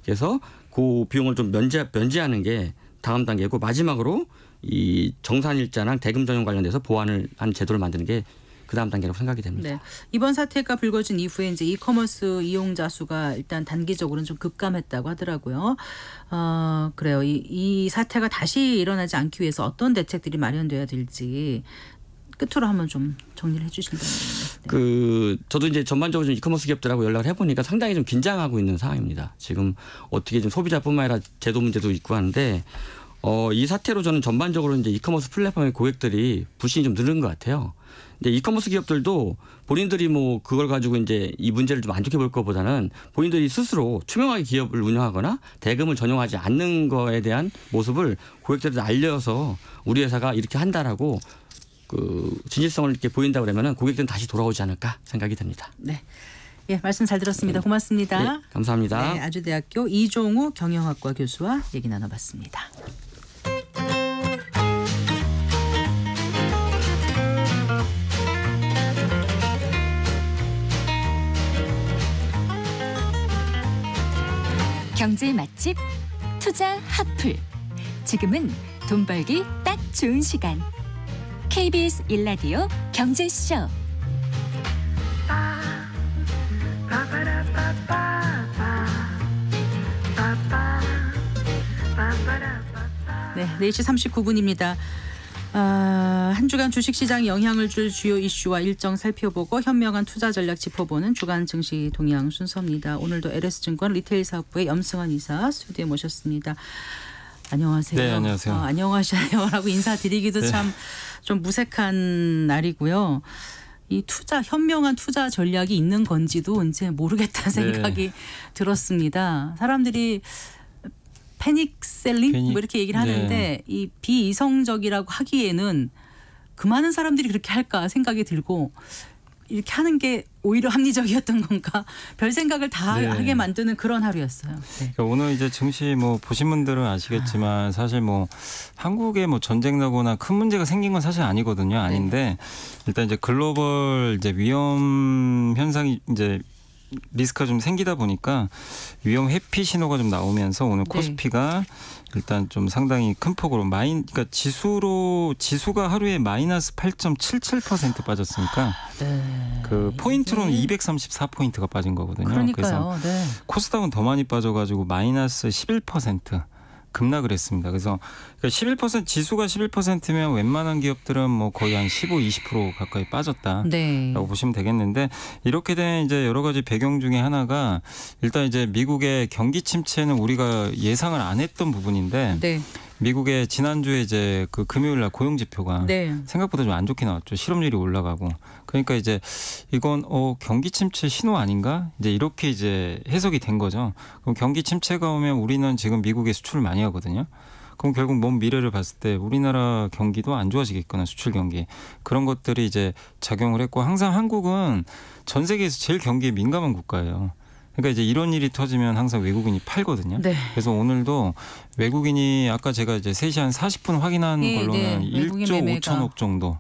그래서 그 비용을 좀 면제하는 게 다음 단계고 마지막으로 이 정산일자랑 대금 전용 관련돼서 보완을 한 제도를 만드는 게 그다음 단계라고 생각이 됩니다. 네. 이번 사태가 불거진 이후에 이제 이커머스 이용자 수가 일단 단기적으로는 좀 급감했다고 하더라고요. 그래요. 이 사태가 다시 일어나지 않기 위해서 어떤 대책들이 마련돼야 될지 끝으로 한번 좀 정리를 해주신다면. 네. 저도 이제 전반적으로 좀 이커머스 기업들하고 연락을 해보니까 상당히 좀 긴장하고 있는 상황입니다. 지금 어떻게 좀 소비자뿐만 아니라 제도 문제도 있고 한데 이 사태로 저는 전반적으로 이제 이커머스 플랫폼의 고객들이 불신이 좀 늘은 것 같아요. 근데 이커머스 기업들도 본인들이 뭐 그걸 가지고 이제 이 문제를 좀 안 좋게 볼 것보다는 본인들이 스스로 투명하게 기업을 운영하거나 대금을 전용하지 않는 거에 대한 모습을 고객들한테 알려서 우리 회사가 이렇게 한다라고 그 진실성을 이렇게 보인다 그러면은 고객들은 다시 돌아오지 않을까 생각이 됩니다. 네. 예, 말씀 잘 들었습니다. 고맙습니다. 네, 감사합니다. 네, 아주대학교 이종우 경영학과 교수와 얘기 나눠봤습니다. 경제 맛집 투자 핫플. 지금은 돈 벌기 딱 좋은 시간. KBS 1라디오 경제쇼. 네, 4시 39분입니다. 한 주간 주식시장에 영향을 줄 주요 이슈와 일정 살펴보고 현명한 투자 전략 짚어보는 주간 증시 동향 순서입니다. 오늘도 LS증권 리테일 사업부의 염승환 이사 스튜디오에 모셨습니다. 안녕하세요. 네, 안녕하세요. 안녕하세요라고 인사드리기도 네. 참 좀 무색한 날이고요. 이 현명한 투자 전략이 있는 건지도 이제 모르겠다는 생각이 들었습니다. 사람들이 패닉셀링 뭐 이렇게 얘기를 하는데 이 비이성적이라고 하기에는 그 많은 사람들이 그렇게 할까 생각이 들고 이렇게 하는 게 오히려 합리적이었던 건가? 별 생각을 다 네. 하게 만드는 그런 하루였어요. 네. 그러니까 오늘 이제 증시 뭐 보신 분들은 아시겠지만 사실 뭐 한국에 뭐 전쟁 나거나 큰 문제가 생긴 건 사실 아니거든요. 아닌데 일단 이제 글로벌 이제 위험 현상이 이제 리스크가 좀 생기다 보니까 위험 회피 신호가 좀 나오면서 오늘 코스피가 일단 좀 상당히 큰 폭으로 그러니까 지수가 하루에 마이너스 8.77% 빠졌으니까 그 포인트로는 234포인트가 빠진 거거든요. 그러니까요. 그래서 코스닥은 더 많이 빠져가지고 마이너스 11% 급락을 했습니다. 그래서 11% 지수가 11%면 웬만한 기업들은 뭐 거의 한 15, 20% 가까이 빠졌다라고 보시면 되겠는데 이렇게 된 이제 여러 가지 배경 중에 하나가 일단 이제 미국의 경기 침체는 우리가 예상을 안 했던 부분인데 미국의 지난주에 이제 그 금요일 날 고용 지표가 생각보다 좀 안 좋게 나왔죠. 실업률이 올라가고. 그러니까 이제 이건 경기 침체 신호 아닌가? 이제 이렇게 이제 해석이 된 거죠. 그럼 경기 침체가 오면 우리는 지금 미국에 수출을 많이 하거든요. 그럼 결국 먼 미래를 봤을 때 우리나라 경기도 안 좋아지겠구나, 수출 경기. 그런 것들이 이제 작용을 했고 항상 한국은 전 세계에서 제일 경기에 민감한 국가예요. 그러니까 이제 이런 일이 터지면 항상 외국인이 팔거든요. 그래서 오늘도 외국인이 아까 제가 이제 3시 한 40분 확인한 걸로는 1조 5천억 정도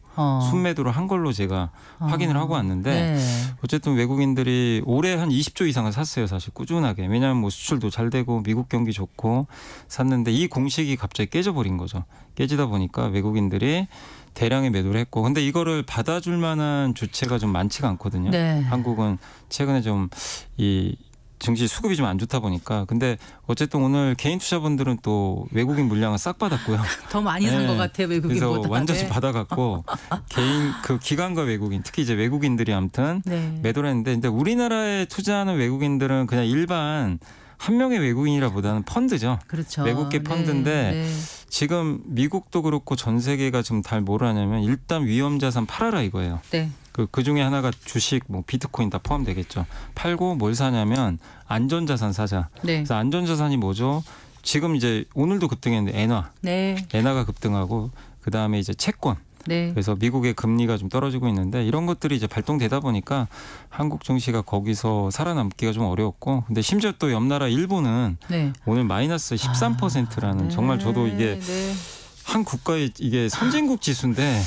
순매도를 한 걸로 제가 확인을 하고 왔는데 어쨌든 외국인들이 올해 한 20조 이상을 샀어요. 사실 꾸준하게. 왜냐하면 뭐 수출도 잘 되고 미국 경기 좋고 샀는데 이 공식이 갑자기 깨져버린 거죠. 깨지다 보니까 외국인들이 대량의 매도를 했고 근데 이거를 받아줄 만한 주체가 좀 많지가 않거든요. 한국은 최근에 좀 이 증시 수급이 좀 안 좋다 보니까 근데 어쨌든 오늘 개인 투자분들은 또 외국인 물량을 싹 받았고요. 더 많이 산 것 같아요. 외국인보다. 그래서 완전히 받아갖고 개인 그 기관과 외국인 특히 이제 외국인들이 아무튼 매도를 했는데 근데 우리나라에 투자하는 외국인들은 그냥 일반 한 명의 외국인이라보다는 펀드죠. 그렇죠. 외국계 펀드인데 지금 미국도 그렇고 전 세계가 지금 다 뭘 하냐면 일단 위험자산 팔아라 이거예요. 그 중에 하나가 주식, 뭐 비트코인 다 포함되겠죠. 팔고 뭘 사냐면 안전자산 사자. 그래서 안전자산이 뭐죠? 지금 이제 오늘도 급등했는데 엔화가 급등하고 그 다음에 이제 채권. 그래서 미국의 금리가 좀 떨어지고 있는데 이런 것들이 이제 발동되다 보니까 한국 증시가 거기서 살아남기가 좀 어려웠고 근데 심지어 또 옆 나라 일본은 오늘 마이너스 13%라는 정말 저도 이게 한 국가의 이게 선진국 지수인데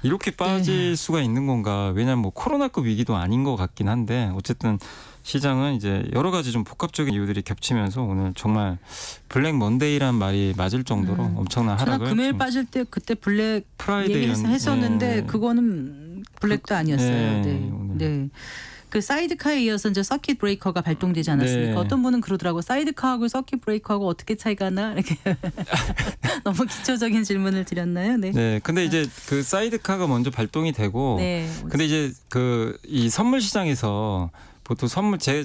이렇게 빠질 수가 있는 건가. 왜냐하면 뭐 코로나급 위기도 아닌 것 같긴 한데 어쨌든 시장은 이제 여러 가지 좀 복합적인 이유들이 겹치면서 오늘 정말 블랙 먼데이란 말이 맞을 정도로 엄청난 하락을. 금요일 빠질 때 그때 블랙 프라이데이 했었는데 그거는 블랙도 아니었어요. 그 사이드카에 이어서 이제 서킷 브레이커가 발동되지 않았습니까? 어떤 분은 그러더라고. 사이드카하고 서킷 브레이커하고 어떻게 차이가 나? 이렇게 너무 기초적인 질문을 드렸나요? 근데 이제 그 사이드카가 먼저 발동이 되고 근데 이제 그 이 선물 시장에서 보통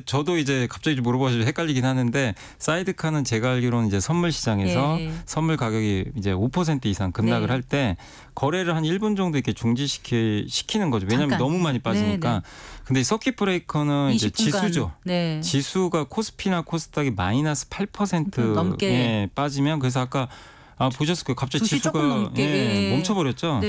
저도 이제 갑자기 물어봐서 헷갈리긴 하는데 사이드카는 제가 알기로는 이제 선물 시장에서 선물 가격이 이제 5% 이상 급락을 할 때 거래를 한 1분 정도 이렇게 중지시키는 거죠. 왜냐하면 너무 많이 빠지니까. 근데 서킷 브레이커는 이제 지수죠. 지수가 코스피나 코스닥이 마이너스 8% 넘게 빠지면 그래서 아까 보셨을 거예요. 갑자기 지수가 멈춰버렸죠.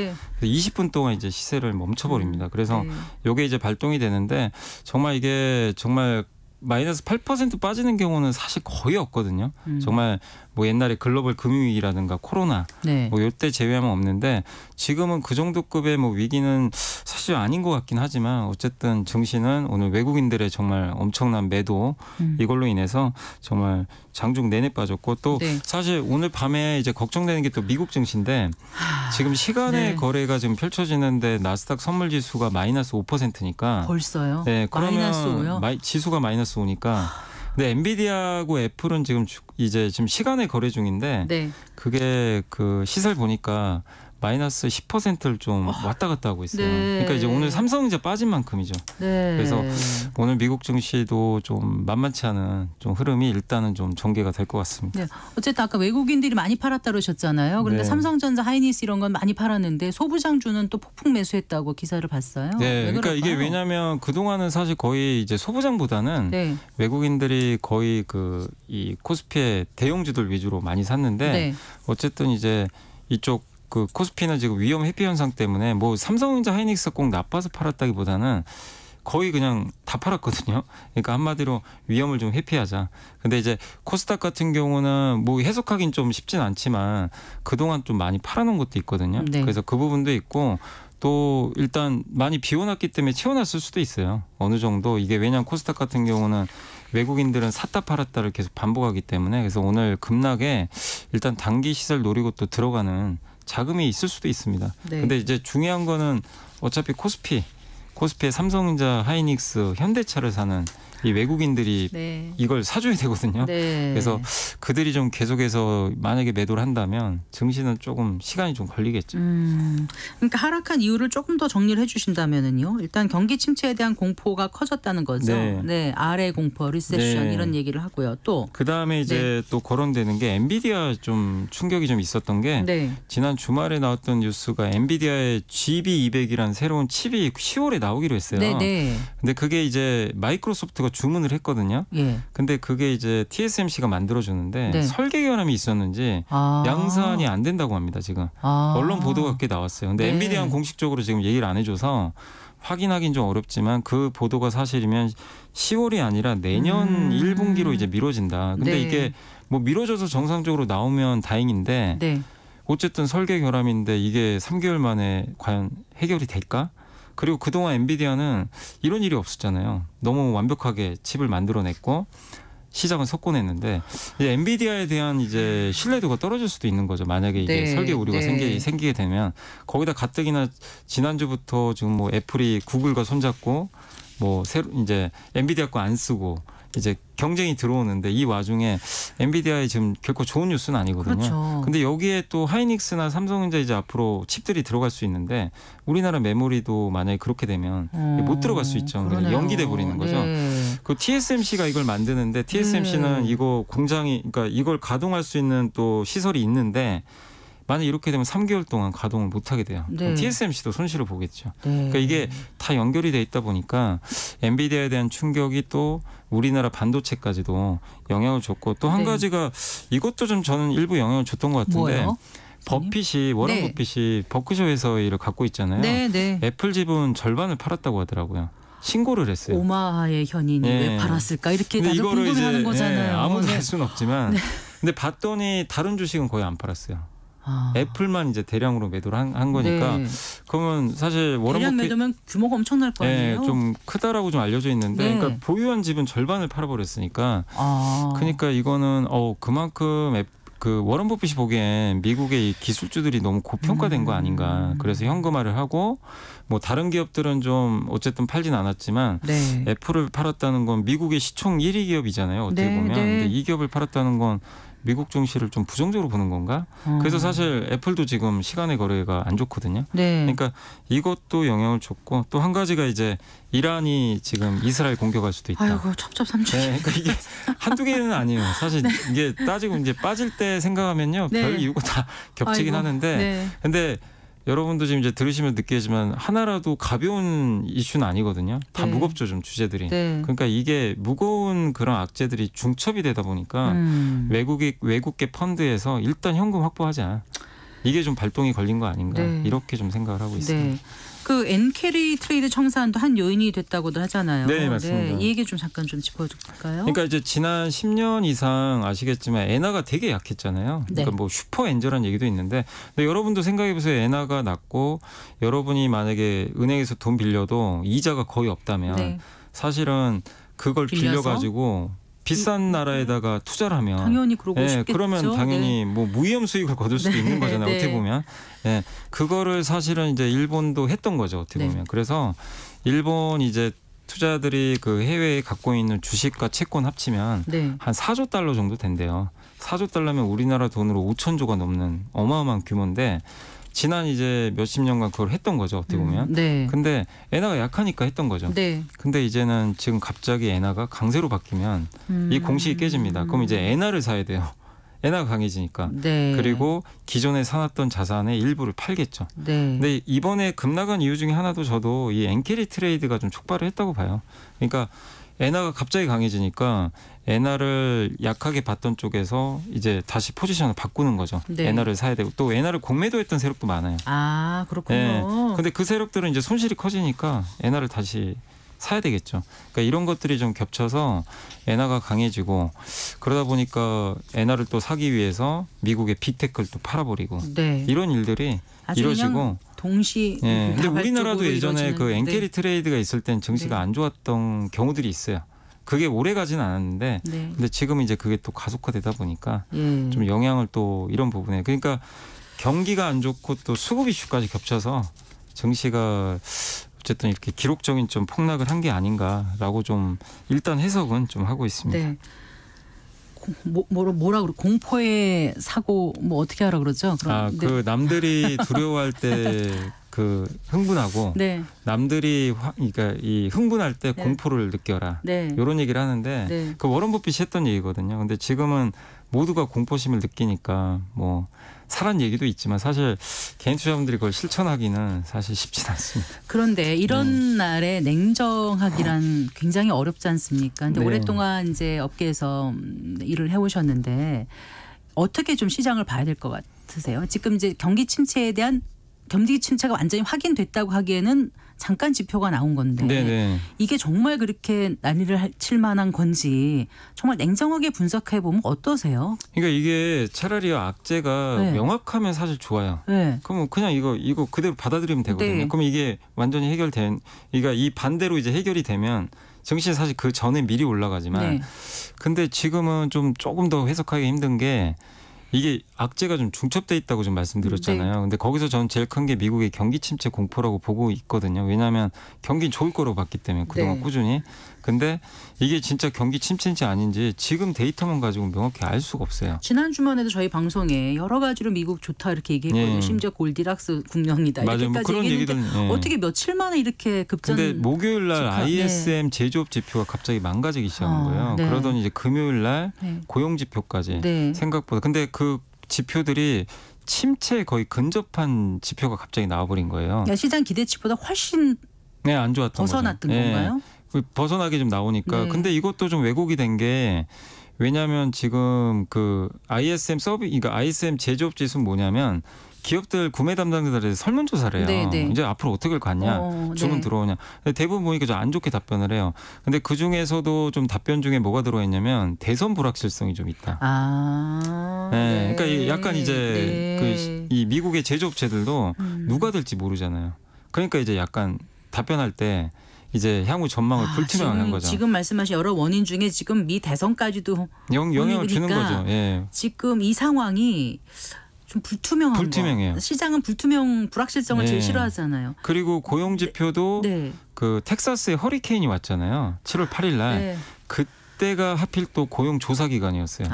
20분 동안 이제 시세를 멈춰버립니다. 그래서 이게 이제 발동이 되는데 정말 이게 정말 마이너스 8% 빠지는 경우는 사실 거의 없거든요. 정말 뭐 옛날에 글로벌 금융위기라든가 코로나 뭐 이때 제외하면 없는데 지금은 그 정도 급의 뭐 위기는 사실 아닌 것 같긴 하지만 어쨌든 증시는 오늘 외국인들의 정말 엄청난 매도 이걸로 인해서 정말 장중 내내 빠졌고 또 사실 오늘 밤에 이제 걱정되는 게 또 미국 증시인데 지금 시간의 거래가 지금 펼쳐지는데 나스닥 선물 지수가 마이너스 5%니까 벌써요? 그러면 지수가 마이너스 5니까 근데 엔비디아하고 애플은 지금 시간의 거래 중인데 그게 그 시설 보니까 마이너스 10%를 좀 왔다 갔다 하고 있어요. 그러니까 이제 오늘 삼성전자 빠진 만큼이죠. 그래서 오늘 미국 증시도 좀 만만치 않은 좀 흐름이 일단은 좀 전개가 될 것 같습니다. 어쨌든 아까 외국인들이 많이 팔았다 그러셨잖아요. 그런데 삼성전자, 하이닉스 이런 건 많이 팔았는데 소부장주는 또 폭풍 매수했다고 기사를 봤어요. 그러니까 이게 왜냐하면 그동안은 사실 거의 이제 소부장보다는 외국인들이 거의 이 코스피의 대형주들 위주로 많이 샀는데 어쨌든 이제 이쪽 그 코스피는 지금 위험 회피 현상 때문에 뭐 삼성전자, 하이닉스 꼭 나빠서 팔았다기보다는 거의 그냥 다 팔았거든요. 그러니까 한마디로 위험을 좀 회피하자. 근데 이제 코스닥 같은 경우는 뭐 해석하긴 좀 쉽진 않지만 그동안 좀 많이 팔아놓은 것도 있거든요. 네. 그래서 그 부분도 있고 또 일단 많이 비워놨기 때문에 채워놨을 수도 있어요. 어느 정도 이게 왜냐하면 코스닥 같은 경우는 외국인들은 샀다 팔았다를 계속 반복하기 때문에 그래서 오늘 급락에 일단 단기 시설 노리고 또 들어가는 자금이 있을 수도 있습니다. 네. 근데 이제 중요한 거는 어차피 코스피에 삼성전자, 하이닉스, 현대차를 사는 이 외국인들이 네. 이걸 사줘야 되거든요. 네. 그래서 그들이 좀 계속해서 만약에 매도를 한다면 증시는 조금 시간이 좀 걸리겠죠. 그러니까 하락한 이유를 조금 더 정리를 해주신다면은요. 일단 경기 침체에 대한 공포가 커졌다는 거죠. 네. 네, 아래 공포, 리세션 네. 이런 얘기를 하고요. 또 그 다음에 이제 또 거론되는 게 엔비디아 좀 충격이 좀 있었던 게 네. 지난 주말에 나왔던 뉴스가 엔비디아의 GB200이라는 새로운 칩이 10월에 나오기로 했어요. 네, 네. 근데 그게 이제 마이크로소프트가 주문을 했거든요. 예. 근데 그게 이제 TSMC가 만들어주는데 네. 설계 결함이 있었는지 양산이 안 된다고 합니다. 지금 언론 보도가 꽤 나왔어요. 근데 네. 엔비디아는 공식적으로 지금 얘기를 안 해줘서 확인하긴 좀 어렵지만 그 보도가 사실이면 10월이 아니라 내년 1분기로 이제 미뤄진다. 근데 네. 이게 뭐 미뤄져서 정상적으로 나오면 다행인데 네. 어쨌든 설계 결함인데 이게 3개월 만에 과연 해결이 될까? 그리고 그동안 엔비디아는 이런 일이 없었잖아요. 너무 완벽하게 칩을 만들어냈고 시장은 석권했는데 이제 엔비디아에 대한 이제 신뢰도가 떨어질 수도 있는 거죠. 만약에 이게 네. 설계 오류가 네. 생기게 되면 거기다 가뜩이나 지난주부터 지금 뭐 애플이 구글과 손잡고 뭐 새로 이제 엔비디아 거 안 쓰고 이제 경쟁이 들어오는데 이 와중에 엔비디아에 지금 결코 좋은 뉴스는 아니거든요. 그렇죠. 근데 여기에 또 하이닉스나 삼성전자 이제 앞으로 칩들이 들어갈 수 있는데 우리나라 메모리도 만약에 그렇게 되면 못 들어갈 수 있죠. 그러네요. 연기돼 버리는 거죠. 네. 그 TSMC가 이걸 만드는데 TSMC는 이거 공장이 그러니까 이걸 가동할 수 있는 또 시설이 있는데 만약 이렇게 되면 3개월 동안 가동을 못 하게 돼요. 네. 그럼 TSMC도 손실을 보겠죠. 네. 그러니까 이게 다 연결이 돼 있다 보니까 엔비디아에 대한 충격이 또 우리나라 반도체까지도 영향을 줬고 또 한 네. 가지가 이것도 좀 저는 일부 영향을 줬던 것 같은데 뭐요? 버핏이 워런 네. 버핏이 버크셔 회사를 갖고 있잖아요. 네, 네. 애플 지분 절반을 팔았다고 하더라고요. 신고를 했어요. 오마하의 현인이 네. 왜 팔았을까 이렇게 다들 이거를 궁금해하는 거잖아요. 아무도 네. 알 수는 없지만 근데 봤더니 다른 주식은 거의 안 팔았어요. 아. 애플만 이제 대량으로 매도를 한 거니까 네. 그러면 사실 워런 대량 버핏 매도면 규모가 엄청날 거 아니에요? 좀 크다라고 좀 알려져 있는데 네. 그러니까 보유한 집은 절반을 팔아버렸으니까 그러니까 이거는 그만큼 그 워런 버핏이 보기엔 미국의 이 기술주들이 너무 고평가된 거 아닌가. 그래서 현금화를 하고 뭐 다른 기업들은 좀 어쨌든 팔진 않았지만 네. 애플을 팔았다는 건 미국의 시총 1위 기업이잖아요. 어떻게 네, 보면. 네. 근데 이 기업을 팔았다는 건 미국 증시를 좀 부정적으로 보는 건가? 그래서 사실 애플도 지금 시간의 거래가 안 좋거든요. 네. 그러니까 이것도 영향을 줬고 또 한 가지가 이제 이란이 지금 이스라엘 공격할 수도 있다. 아이고 첩첩삼촌. 네, 그러니까 이게 한두 개는 아니에요. 사실 이게 따지고 이제 빠질 때 생각하면요. 네. 별 이유가 다 겹치긴 아이고, 하는데 네. 근데 여러분도 지금 이제 들으시면 느끼지만 하나라도 가벼운 이슈는 아니거든요. 다 네. 무겁죠, 좀 주제들이. 네. 그러니까 이게 무거운 그런 악재들이 중첩이 되다 보니까 외국계 펀드에서 일단 현금 확보하자. 이게 좀 발동이 걸린 거 아닌가 네. 이렇게 좀 생각을 하고 있습니다. 네. 그 엔캐리 트레이드 청산도 한 요인이 됐다고도 하잖아요. 네, 맞습니다. 이 얘기 좀 잠깐 좀 짚어줄까요? 그러니까 이제 지난 10년 이상 아시겠지만 엔화가 되게 약했잖아요. 그러니까 네. 뭐 슈퍼 엔저라는 얘기도 있는데 근데 여러분도 생각해 보세요. 엔화가 낮고 여러분이 만약에 은행에서 돈 빌려도 이자가 거의 없다면 네. 사실은 그걸 빌려서? 빌려가지고 비싼 나라에다가 투자를 하면 당연히 그러고 싶겠죠. 그러면 당연히 네. 뭐 무위험 수익을 거둘 수도 네, 있는 거잖아요. 네. 어떻게 보면. 네, 그거를 사실은 이제 일본도 했던 거죠. 어떻게 네. 보면. 그래서 일본 이제 투자들이 그 해외에 갖고 있는 주식과 채권 합치면 네. 한 4조 달러 정도 된대요. 4조 달러면 우리나라 돈으로 5천조가 넘는 어마어마한 규모인데 지난 이제 몇십 년간 그걸 했던 거죠. 어떻게 보면. 네. 근데 엔화가 약하니까 했던 거죠. 네. 근데 이제는 지금 갑자기 엔화가 강세로 바뀌면 이 공식이 깨집니다. 그럼 이제 엔화를 사야 돼요. 엔화가 강해지니까. 네. 그리고 기존에 사놨던 자산의 일부를 팔겠죠. 네. 근데 이번에 급락한 이유 중에 하나도 저도 이 엔캐리 트레이드가 좀 촉발을 했다고 봐요. 그러니까 엔화가 갑자기 강해지니까 엔화를 약하게 봤던 쪽에서 이제 다시 포지션을 바꾸는 거죠. 네. 엔화를 사야 되고 또 엔화를 공매도했던 세력도 많아요. 아, 그렇군요. 네. 근데 그 세력들은 이제 손실이 커지니까 엔화를 다시 사야 되겠죠. 그러니까 이런 것들이 좀 겹쳐서 엔화가 강해지고 그러다 보니까 엔화를 또 사기 위해서 미국의 빅테크를 또 팔아버리고 네. 이런 일들이 이루어지고 동시. 예. 근데 우리나라도 예전에 그 엔캐리 네. 트레이드가 있을 땐 증시가 네. 안 좋았던 경우들이 있어요. 그게 오래 가진 않았는데 네. 근데 지금 이제 그게 또 가속화되다 보니까 예. 좀 영향을 또 이런 부분에 그러니까 경기가 안 좋고 또 수급 이슈까지 겹쳐서 증시가 어쨌든 이렇게 기록적인 좀 폭락을 한 게 아닌가라고 좀 일단 해석은 좀 하고 있습니다. 네. 뭐라 그러 공포의 사고 뭐 어떻게 하라 그러죠? 그 남들이 두려워할 때 그 흥분하고 네. 남들이 그러니까 이 흥분할 때 네. 공포를 느껴라. 네. 이런 얘기를 하는데 네. 그 워런 버핏이 했던 얘기거든요. 근데 지금은 모두가 공포심을 느끼니까 뭐 사란 얘기도 있지만 사실 개인 투자분들이 그걸 실천하기는 사실 쉽진 않습니다. 그런데 이런 날에 냉정하기란 굉장히 어렵지 않습니까? 근데 네. 오랫동안 이제 업계에서 일을 해오셨는데 어떻게 좀 시장을 봐야 될 것 같으세요? 지금 이제 경기 침체가 완전히 확인됐다고 하기에는 잠깐 지표가 나온 건데 네네. 이게 정말 그렇게 난리를 칠 만한 건지 정말 냉정하게 분석해 보면 어떠세요? 그러니까 이게 차라리 악재가 네. 명확하면 사실 좋아요. 네. 그럼 그냥 이거 그대로 받아들이면 되거든요. 네. 그럼 이게 완전히 그러니까 이 반대로 이제 해결이 되면 증시는 사실 그 전에 미리 올라가지만 네. 근데 지금은 좀 조금 더 해석하기 힘든 게 이게 악재가 좀 중첩돼 있다고 좀 말씀드렸잖아요. 네. 근데 거기서 저는 제일 큰 게 미국의 경기 침체 공포라고 보고 있거든요. 왜냐하면 경기는 좋을 거로 봤기 때문에 그동안 네. 꾸준히. 근데 이게 진짜 경기 침체인지 아닌지 지금 데이터만 가지고 명확히 알 수가 없어요. 지난 주말에도 저희 방송에 여러 가지로 미국 좋다 이렇게 얘기했거든요. 네. 심지어 골디락스 국면이다 맞아요. 뭐 이렇게까지 그런 얘기했는데 얘기들. 네. 어떻게 며칠 만에 이렇게 급전. 근데 목요일 날 집화, ISM 제조업 지표가 갑자기 망가지기 시작한 거예요. 네. 그러더니 이제 금요일 날 네. 고용 지표까지 네. 생각보다. 근데 그 지표들이 침체에 거의 근접한 지표가 갑자기 나와버린 거예요. 그러니까 시장 기대치보다 훨씬 네, 안 좋았던 벗어났던 거죠. 건가요? 그 벗어나게 좀 나오니까. 네. 근데 이것도 좀 왜곡이 된 게 왜냐하면 지금 그 그러니까 ISM 제조업 지수는 뭐냐면 기업들 구매 담당자들에 설문조사를 해요. 네, 네. 이제 앞으로 어떻게 갈 거냐, 주문 네. 들어오냐. 근데 대부분 보니까 좀 안 좋게 답변을 해요. 근데 그 중에서도 좀 답변 중에 뭐가 들어와 있냐면 대선 불확실성이 좀 있다. 네. 그러니까 약간 이제 이 미국의 제조업체들도 누가 될지 모르잖아요. 그러니까 이제 약간 답변할 때 이제 향후 전망을 불투명한 거죠. 지금 말씀하신 여러 원인 중에 지금 미 대선까지도 영향을 주는 거죠. 예. 지금 이 상황이 좀 불투명해요. 거. 시장은 불확실성을 네. 제일 싫어하잖아요. 그리고 고용 지표도 네. 그 텍사스에 허리케인이 왔잖아요. 7월 8일 날. 네. 그때가 하필 또 고용 조사 기간이었어요. 네.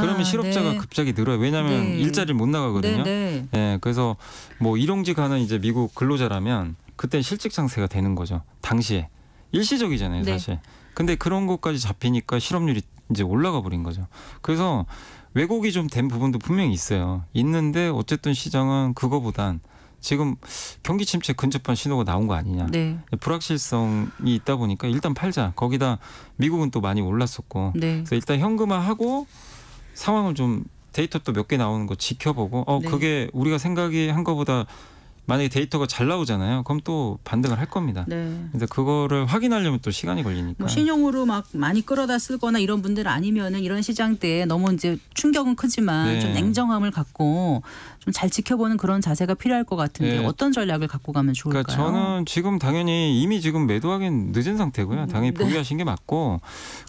그러면 실업자가 급작이 늘어요. 왜냐하면 네. 일자리를 못 나가거든요. 네. 예, 그래서 뭐 일용직 하는 이제 미국 근로자라면 그때 실직 상태가 되는 거죠. 당시에 일시적이잖아요, 네. 사실. 근데 그런 것까지 잡히니까 실업률이 이제 올라가 버린 거죠. 그래서 왜곡이 좀 된 부분도 분명히 있어요. 있는데 어쨌든 시장은 그거보단 지금 경기 침체 근접한 신호가 나온 거 아니냐. 네. 불확실성이 있다 보니까 일단 팔자. 거기다 미국은 또 많이 올랐었고. 네. 그래서 일단 현금화하고 상황을 좀 데이터 또 몇 개 나오는 거 지켜보고 네. 그게 우리가 생각이 한 거보다 만약에 데이터가 잘 나오잖아요. 그럼 또 반등을 할 겁니다. 네. 근데 그거를 확인하려면 또 시간이 걸리니까. 뭐 신용으로 막 많이 끌어다 쓰거나 이런 분들 아니면은 이런 시장 때 너무 이제 충격은 크지만 네. 좀 냉정함을 갖고 좀 잘 지켜보는 그런 자세가 필요할 것 같은데 네. 어떤 전략을 갖고 가면 좋을까요? 그러니까 저는 지금 당연히 이미 지금 매도하기는 늦은 상태고요. 당연히 네. 보유하신 게 맞고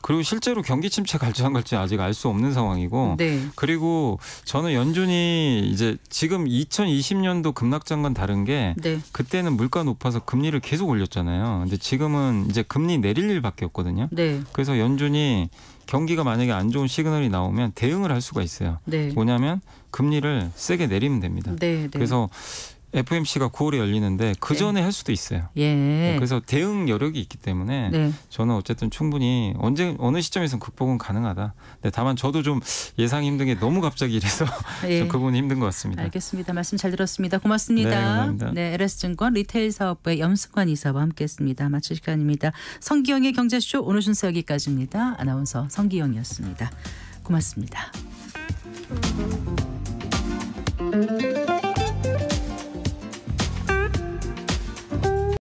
그리고 실제로 경기 침체 갈지 안 갈지 아직 알 수 없는 상황이고 네. 그리고 저는 연준이 이제 지금 2020년도 급락장과는 다른 게 네. 그때는 물가 높아서 금리를 계속 올렸잖아요. 근데 지금은 이제 금리 내릴 일밖에 없거든요. 네. 그래서 연준이 경기가 만약에 안 좋은 시그널이 나오면 대응을 할 수가 있어요. 네. 뭐냐면 금리를 세게 내리면 됩니다. 네. 네. 그래서 FOMC가 9월에 열리는데 그 전에 할 수도 있어요. 예. 그래서 대응 여력이 있기 때문에 네. 저는 어쨌든 충분히 어느 시점에서는 극복은 가능하다. 근데 다만 저도 좀 예상이 힘든 게 너무 갑자기 이래서 예. 좀 그 부분이 힘든 것 같습니다. 알겠습니다. 말씀 잘 들었습니다. 고맙습니다. 네, 감사합니다. 네, LS증권 리테일 사업부의 염승관 이사와 함께했습니다. 마칠 시간입니다. 성기영의 경제쇼 오늘 순서 여기까지입니다. 아나운서 성기영이었습니다. 고맙습니다.